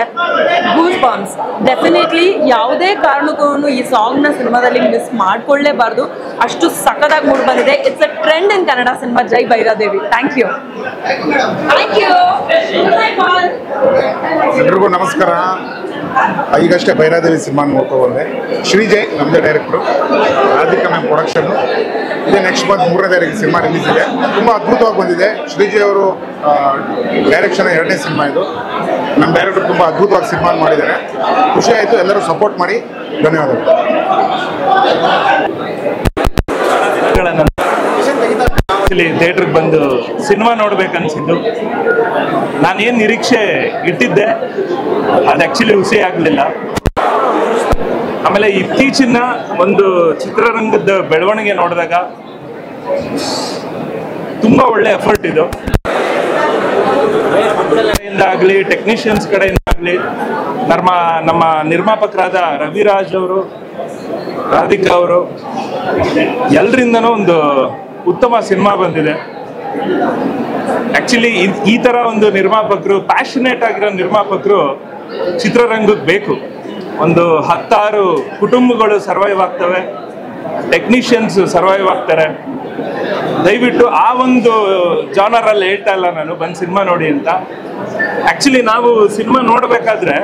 ಗೂಸ್ ಬಾಂಬ್ಸ್. ಡೆಫಿನೆಟ್ಲಿ ಯಾವುದೇ ಕಾರಣಕ್ಕೂ ಈ ಸಾಂಗ್ನ ಸಿನಿಮಾದಲ್ಲಿ ಮಿಸ್ ಮಾಡ್ಕೊಳ್ಳೇಬಾರ್ದು, ಅಷ್ಟು ಸಖತ್ತಾಗಿ ಮೂಡ್ ಬಂದಿದೆ. It's a trend in Kannada cinema. ಜೈ ಭೈರಾದೇವಿ. Thank you. ಎಲ್ರಿಗೂ ನಮಸ್ಕಾರ. ಈಗಷ್ಟೇ ಭೈರಾದೇವಿ ಸಿನಿಮಾ ನೋಡ್ಕೊಂಡು ಬಂದೆ. ಶ್ರೀಜಯ್ ನಮ್ಮದೇ ಡೈರೆಕ್ಟ್ರು, ರಾಧಿಕಾ ಮ್ಯಾಮ್ ಪ್ರೊಡಕ್ಷನ್ನು. ಇದೇ ನೆಕ್ಸ್ಟ್ ಮಂತ್ 3ನೇ ತಾರೀಕು ಸಿನಿಮಾ ರಿಲೀಸ್ ಇದೆ. ತುಂಬ ಅದ್ಭುತವಾಗಿ ಬಂದಿದೆ. ಶ್ರೀಜಯ್ ಅವರು ಡೈರೆಕ್ಷನ್ 2ನೇ ಸಿನಿಮಾ ಇದು. ನಮ್ಮ ಡೈರೆಕ್ಟರ್ ತುಂಬ ಅದ್ಭುತವಾಗಿ ಸಿನಿಮಾ ಮಾಡಿದ್ದಾರೆ. ಖುಷಿ ಆಯಿತು. ಎಲ್ಲರೂ ಸಪೋರ್ಟ್ ಮಾಡಿ. ಧನ್ಯವಾದಗಳು. ಥಿಯೇಟ್ರಿಗೆ ಬಂದು ಸಿನಿಮಾ ನೋಡ್ಬೇಕನ್ಸಿದ್ದು. ನಾನೇನು ನಿರೀಕ್ಷೆ ಇಟ್ಟಿದ್ದೆ ಅದು ಆ್ಯಕ್ಚುಲಿ ಹುಸಿ ಆಗಲಿಲ್ಲ. ಆಮೇಲೆ ಇತ್ತೀಚಿನ ಒಂದು ಚಿತ್ರರಂಗದ ಬೆಳವಣಿಗೆ ನೋಡಿದಾಗ ತುಂಬ ಒಳ್ಳೆ ಎಫರ್ಟ್ ಇದು. ಆಗಲಿ ಟೆಕ್ನಿಷಿಯನ್ಸ್ ಕಡೆಯಿಂದ ಆಗಲಿ ನಮ್ಮ ನಿರ್ಮಾಪಕರಾದ ರವಿರಾಜ್ ಅವರು, ರಾಧಿಕಾ ಅವರು ಎಲ್ಲರಿಂದನೂ ಒಂದು ಉತ್ತಮ ಸಿನಿಮಾ ಬಂದಿದೆ. ಆ್ಯಕ್ಚುಲಿ ಈ ಥರ ಒಂದು ನಿರ್ಮಾಪಕರು, ಪ್ಯಾಷನೇಟ್ ಆಗಿರೋ ನಿರ್ಮಾಪಕರು ಚಿತ್ರರಂಗಕ್ಕೆ ಬೇಕು. ಒಂದು 10 ಕುಟುಂಬಗಳು ಸರ್ವೈವ್ ಆಗ್ತವೆ, ಟೆಕ್ನಿಷಿಯನ್ಸ್ ಸರ್ವೈವ್ ಆಗ್ತಾರೆ. ದಯವಿಟ್ಟು ಆ ಒಂದು ಜಾನರಲ್ಲಿ ಹೇಳ್ತಾ ಇಲ್ಲ ನಾನು, ಬಂದು ಸಿನಿಮಾ ನೋಡಿ ಅಂತ. ಆ್ಯಕ್ಚುಲಿ ನಾವು ಸಿನಿಮಾ ನೋಡಬೇಕಾದ್ರೆ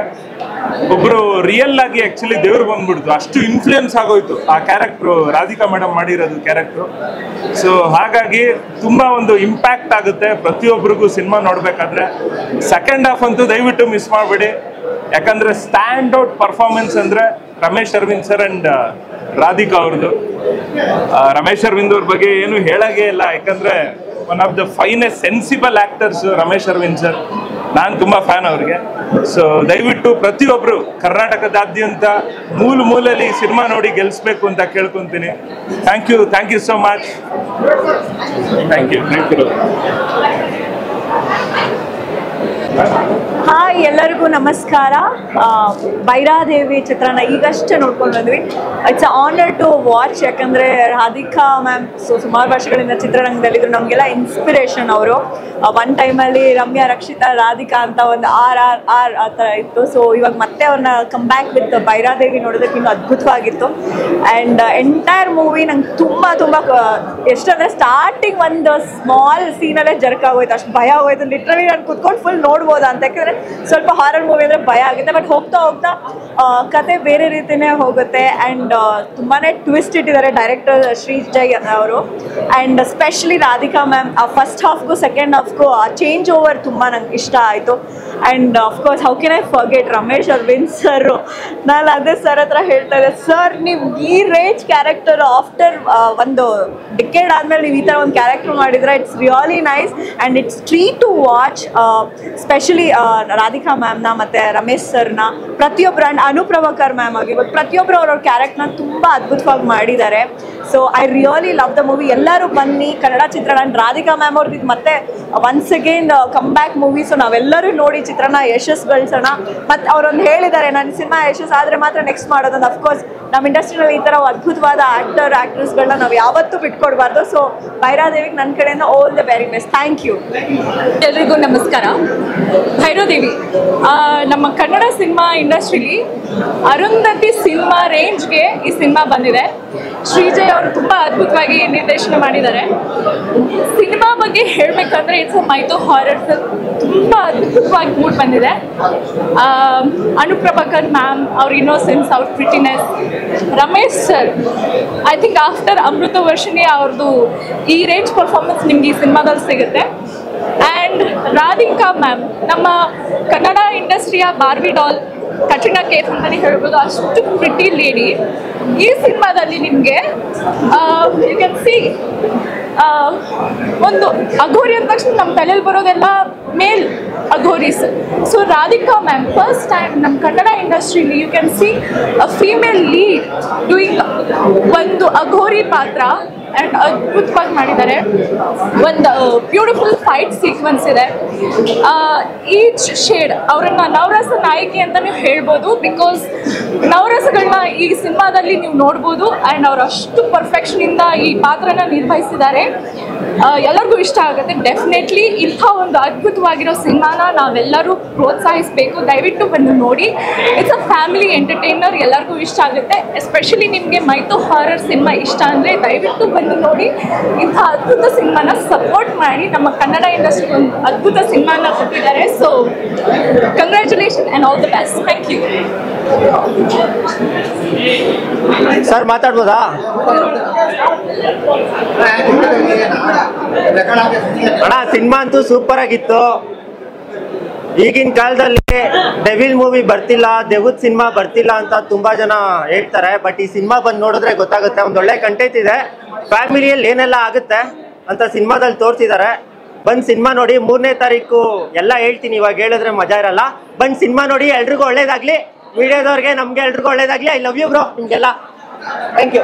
ಒಬ್ಬರು ರಿಯಲ್ ಆಗಿ ಆ್ಯಕ್ಚುಲಿ ದೇವ್ರು ಬಂದ್ಬಿಡ್ತು, ಅಷ್ಟು ಇನ್ಫ್ಲೂಯೆನ್ಸ್ ಆಗೋಯ್ತು ಆ ಕ್ಯಾರೆಕ್ಟ್ರು, ರಾಧಿಕಾ ಮೇಡಮ್ ಮಾಡಿರೋದು ಕ್ಯಾರೆಕ್ಟ್ರು. ಸೊ ಹಾಗಾಗಿ ತುಂಬ ಒಂದು ಇಂಪ್ಯಾಕ್ಟ್ ಆಗುತ್ತೆ ಪ್ರತಿಯೊಬ್ಬರಿಗೂ ಸಿನಿಮಾ ನೋಡಬೇಕಾದ್ರೆ. ಸೆಕೆಂಡ್ ಹಾಫ್ ಅಂತೂ ದಯವಿಟ್ಟು ಮಿಸ್ ಮಾಡಬೇಡಿ, ಯಾಕಂದರೆ ಸ್ಟ್ಯಾಂಡ್ ಔಟ್ ಪರ್ಫಾರ್ಮೆನ್ಸ್ ಅಂದರೆ ರಮೇಶ್ ಅರವಿಂದ್ ಸರ್ ಆ್ಯಂಡ್ ರಾಧಿಕಾ ಅವ್ರದ್ದು. ರಮೇಶ್ ಅರವಿಂದ್ ಅವ್ರ ಬಗ್ಗೆ ಏನು ಹೇಳೋಂಗೇ ಇಲ್ಲ, ಯಾಕಂದರೆ one of the finest sensible actors Ramesh Aravind sir. ನಾನು ತುಂಬ ಫ್ಯಾನ್ ಅವ್ರಿಗೆ. ಸೊ ದಯವಿಟ್ಟು ಪ್ರತಿಯೊಬ್ಬರು ಕರ್ನಾಟಕದಾದ್ಯಂತ ಮೂಲೆಯಲ್ಲಿ ಸಿನಿಮಾ ನೋಡಿ ಗೆಲ್ಲಿಸ್ಬೇಕು ಅಂತ ಕೇಳ್ಕೊತೀನಿ. Thank you so much. Thank you. Hi, ಎಲ್ಲರಿಗೂ ನಮಸ್ಕಾರ. ಭೈರಾದೇವಿ ಚಿತ್ರನ ಈಗಷ್ಟೇ ನೋಡ್ಕೊಂಡು ಬಂದ್ವಿ. It's a honour to watch. ಯಾಕಂದರೆ ರಾಧಿಕಾ ಮ್ಯಾಮ್ ಸುಮಾರು ವರ್ಷಗಳಿಂದ ಚಿತ್ರರಂಗದಲ್ಲಿದ್ರು, ನಮಗೆಲ್ಲ ಇನ್ಸ್ಪಿರೇಷನ್ ಅವರು. ಒನ್ ಟೈಮಲ್ಲಿ ರಮ್ಯಾ, ರಕ್ಷಿತಾ, ರಾಧಿಕಾ ಅಂತ ಒಂದು ಆರ್ ಆ ಥರ ಇತ್ತು. ಸೊ ಇವಾಗ ಮತ್ತೆ ಅವ್ರನ್ನ ಕಮ್ ಬ್ಯಾಕ್ ವಿತ್ ಭೈರಾದೇವಿ ನೋಡೋದಕ್ಕೆ ಇನ್ನೂ ಅದ್ಭುತವಾಗಿತ್ತು. ಆ್ಯಂಡ್ ಎಂಟೈರ್ ಮೂವಿ ನಂಗೆ ತುಂಬ ಎಷ್ಟಂದರೆ ಸ್ಟಾರ್ಟಿಂಗ್ ಒಂದು ಸ್ಮಾಲ್ ಸೀನಲ್ಲೇ ಜರ್ಕಾಗೋಯ್ತು, ಅಷ್ಟು ಭಯ ಆಗೋಯ್ತು. ಲಿಟ್ರಲಿ ನಾನು ಕುತ್ಕೊಂಡು ಫುಲ್ ನೋಡ್ಬೋದಾ ಅಂತ. ಯಾಕಂದರೆ ಸ್ವಲ್ಪ ಹಾರರ್ ಮೂವಿ ಅಂದರೆ ಭಯ ಆಗುತ್ತೆ, ಬಟ್ ಹೋಗ್ತಾ ಕತೆ ಬೇರೆ ರೀತಿಯೇ ಹೋಗುತ್ತೆ. ಆ್ಯಂಡ್ ತುಂಬಾ ಟ್ವಿಸ್ಟ್ ಇಟ್ಟಿದ್ದಾರೆ ಡೈರೆಕ್ಟರ್ ಶ್ರೀಜಯ್ ಅವರು. And specially Radhika ma'am first ಹಾಫ್ಗೂ ಸೆಕೆಂಡ್ ಹಾಫ್ಗೂ ಆ ಚೇಂಜ್ ಓವರ್ ತುಂಬ ನಂಗೆ ಇಷ್ಟ ಆಯಿತು. And of course how can I forget Ramesh Aravind sir. ನಾನು ಅದೇ ಸರ್ ಹತ್ರ ಹೇಳ್ತಾ ಇದ್ದೆ, ಸರ್ ನೀವು ಈ ರೇಂಜ್ ಕ್ಯಾರೆಕ್ಟರ್ ಆಫ್ಟರ್ ಒಂದು ಡಿಕೇಡ್ ಆದಮೇಲೆ ನೀವು ಈ ಥರ ಒಂದು ಕ್ಯಾರೆಕ್ಟರ್ ಮಾಡಿದರೆ it's really nice and it's treat to watch. Specially Radhika ಮ್ಯಾಮ್ನ ಮತ್ತು ರಮೇಶ್ ಸರ್ನ, ಪ್ರತಿಯೊಬ್ಬರು ಆ್ಯಂಡ್ ಅನುಪ್ರಭಾಕರ್ ಮ್ಯಾಮ್ ಆಗಿರ್ಬೋದು, ಪ್ರತಿಯೊಬ್ಬರು ಅವ್ರವ್ರ ಕ್ಯಾರೆಕ್ಟರ್ನ ತುಂಬ ಅದ್ಭುತವಾಗಿ ಮಾಡಿದ್ದಾರೆ. So I really love the movie. ಎಲ್ಲರೂ ಬನ್ನಿ, ಕನ್ನಡ ಚಿತ್ರಣ. ರಾಧಿಕಾ ಮ್ಯಾಮ್ ಅವ್ರದ್ದು ಮತ್ತೆ once again come back movie. So ನಾವೆಲ್ಲರೂ ನೋಡಿ ಚಿತ್ರನ ಯಶಸ್ಸು ಗಳಿಸೋಣ. ಮತ್ತು ಅವರೊಂದು ಹೇಳಿದ್ದಾರೆ, ನನ್ನ ಸಿನಿಮಾ ಯಶಸ್ಸು ಆದರೆ ಮಾತ್ರ ನೆಕ್ಸ್ಟ್ ಮಾಡೋದಂತ. ಅಫ್ಕೋರ್ಸ್ ನಮ್ಮ ಇಂಡಸ್ಟ್ರಿನಲ್ಲಿ ಈ ಥರ ಅದ್ಭುತವಾದ ಆ್ಯಕ್ಟರ್ಸ್ಗಳನ್ನ ನಾವು ಯಾವತ್ತೂ ಬಿಟ್ಕೊಡ್ಬಾರ್ದು. ಸೊ ಭೈರಾದೇವಿಗೆ ನನ್ನ ಕಡೆಯಿಂದ all the very best. Thank you. ಎಲ್ರಿಗೂ ನಮಸ್ಕಾರ. ಭೈರಾದೇವಿ ನಮ್ಮ ಕನ್ನಡ ಸಿನಿಮಾ ಇಂಡಸ್ಟ್ರಿಲಿ ಅರುಂಧತಿ ಸಿನಿಮಾ ರೇಂಜ್ಗೆ ಈ ಸಿನಿಮಾ ಬಂದಿದೆ. ಶ್ರೀಜಯ್ ಅವರು ತುಂಬ ಅದ್ಭುತವಾಗಿ ನಿರ್ದೇಶನ ಮಾಡಿದ್ದಾರೆ. ಸಿನಿಮಾ ಬಗ್ಗೆ ಹೇಳಬೇಕಂದ್ರೆ it's a mytho horror film. ತುಂಬ ಅದ್ಭುತವಾಗಿ ಮೂಡ್ ಬಂದಿದೆ. ಅನುಪ್ರಭಾಕರ್ ಮ್ಯಾಮ್ ಅವ್ರ ಇನ್ನೋಸೆನ್ಸ್, ಅವ್ರ prettiness, Ramesh sir I think after Amrutha Varshini ಅವ್ರದ್ದು ಈ ರೇಂಜ್ ಪರ್ಫಾರ್ಮೆನ್ಸ್ ನಿಮ್ಗೆ ಈ ಸಿನಿಮಾದಲ್ಲಿ ಸಿಗುತ್ತೆ. ಆ್ಯಂಡ್ ರಾಧಿಕಾ ಮ್ಯಾಮ್ ನಮ್ಮ ಕನ್ನಡ ಇಂಡಸ್ಟ್ರಿಯ ಬಾರ್ಬಿ ಡಾಲ್, ಕಟ್ರಿನಾ ಕೇಫ್ ಅಂತಲೇ ಹೇಳ್ಬೋದು. ಅಷ್ಟು ಪ್ರಿಟಿ ಲೇಡಿ ಈ ಸಿನಿಮಾದಲ್ಲಿ ನಿಮಗೆ ಯು ಕ್ಯಾನ್ ಸಿ ಒಂದು ಅಘೋರಿ ಅಂದ ತಕ್ಷಣ ನಮ್ಮ ತಲೆಯಲ್ಲಿ ಬರೋದೆಲ್ಲ male Aghoris. So Radhika ma'am first time ನಮ್ಮ ಕನ್ನಡ ಇಂಡಸ್ಟ್ರಿಲಿ you can see a female lead doing ಒಂದು ಅಘೋರಿ ಪಾತ್ರ. ಆ್ಯಂಡ್ ಅದ್ಭುತವಾಗಿ ಮಾಡಿದ್ದಾರೆ. ಒಂದು ಬ್ಯೂಟಿಫುಲ್ ಫೈಟ್ ಸೀಕ್ವೆನ್ಸ್ ಇದೆ. ಈಚ್ ಶೇಡ್ ಅವರನ್ನು ನವರಸ ನಾಯಕಿ ಅಂತ ನೀವು ಹೇಳ್ಬೋದು. ಬಿಕಾಸ್ ನವರಸಗಳನ್ನ ಈ ಸಿನಿಮಾದಲ್ಲಿ ನೀವು ನೋಡ್ಬೋದು. ಆ್ಯಂಡ್ ಅವರು ಅಷ್ಟು ಪರ್ಫೆಕ್ಷನಿಂದ ಈ ಪಾತ್ರನ ನಿರ್ವಹಿಸಿದ್ದಾರೆ. ಎಲ್ಲರಿಗೂ ಇಷ್ಟ ಆಗುತ್ತೆ ಡೆಫಿನೆಟ್ಲಿ. ಇಂಥ ಒಂದು ಅದ್ಭುತವಾಗಿರೋ ಸಿನಿಮಾನ ನಾವೆಲ್ಲರೂ ಪ್ರೋತ್ಸಾಹಿಸಬೇಕು. ದಯವಿಟ್ಟು ಬಂದು ನೋಡಿ. ಇಟ್ಸ್ ಅ ಫ್ಯಾಮಿಲಿ ಎಂಟರ್ಟೈನರ್, ಎಲ್ಲರಿಗೂ ಇಷ್ಟ ಆಗುತ್ತೆ. ಎಸ್ಪೆಷಲಿ ನಿಮಗೆ ಮೈಥೋ ಹಾರರ್ ಸಿನಿಮಾ ಇಷ್ಟ ಅಂದರೆ ದಯವಿಟ್ಟು ಬಂದು ನೋಡಿ. ಇಂಥ ಅದ್ಭುತ ಸಿನಿಮಾನ ಸಪೋರ್ಟ್ ಮಾಡಿ. ನಮ್ಮ ಕನ್ನಡ ಇಂಡಸ್ಟ್ರಿ ಒಂದು ಅದ್ಭುತ ಸಿನಿಮಾನ ಕೊಟ್ಟಿದ್ದಾರೆ. So congratulation and all the best. Thank you. Sir ಮಾತಾಡ್ಬೋದಾ? ಅಣ್ಣ ಸಿನಿಮಾ ಅಂತೂ ಸೂಪರ್ ಆಗಿತ್ತು. ಈಗಿನ ಕಾಲದಲ್ಲಿ ಡೆವಿಲ್ ಮೂವಿ ಬರ್ತಿಲ್ಲ, ದೆವ್ವದ ಸಿನಿಮಾ ಬರ್ತಿಲ್ಲ ಅಂತ ತುಂಬಾ ಜನ ಹೇಳ್ತಾರೆ. ಬಟ್ ಈ ಸಿನಿಮಾ ಬಂದು ನೋಡಿದ್ರೆ ಗೊತ್ತಾಗುತ್ತೆ. ಒಂದೊಳ್ಳೆ ಕಂಟೆಂಟ್ ಇದೆ. ಫ್ಯಾಮಿಲಿಯಲ್ಲಿ ಏನೆಲ್ಲ ಆಗುತ್ತೆ ಅಂತ ಸಿನಿಮಾದಲ್ಲಿ ತೋರಿಸಿದ್ದಾರೆ. ಬಂದು ಸಿನಿಮಾ ನೋಡಿ. 3ನೇ ತಾರೀಕು ಎಲ್ಲ ಹೇಳ್ತೀನಿ, ಇವಾಗ ಹೇಳಿದ್ರೆ ಮಜಾ ಇರಲ್ಲ. ಬಂದು ಸಿನಿಮಾ ನೋಡಿ. ಎಲ್ರಿಗೂ ಒಳ್ಳೇದಾಗ್ಲಿ. ಮೀಡಿಯಾದವ್ರಿಗೆ ನಮ್ಗೆ ಎಲ್ರಿಗೂ ಒಳ್ಳೇದಾಗ್ಲಿ. ಐ ಲವ್ ಯು ಬ್ರೋ ನಿಮ್ಗೆಲ್ಲ. Thank you.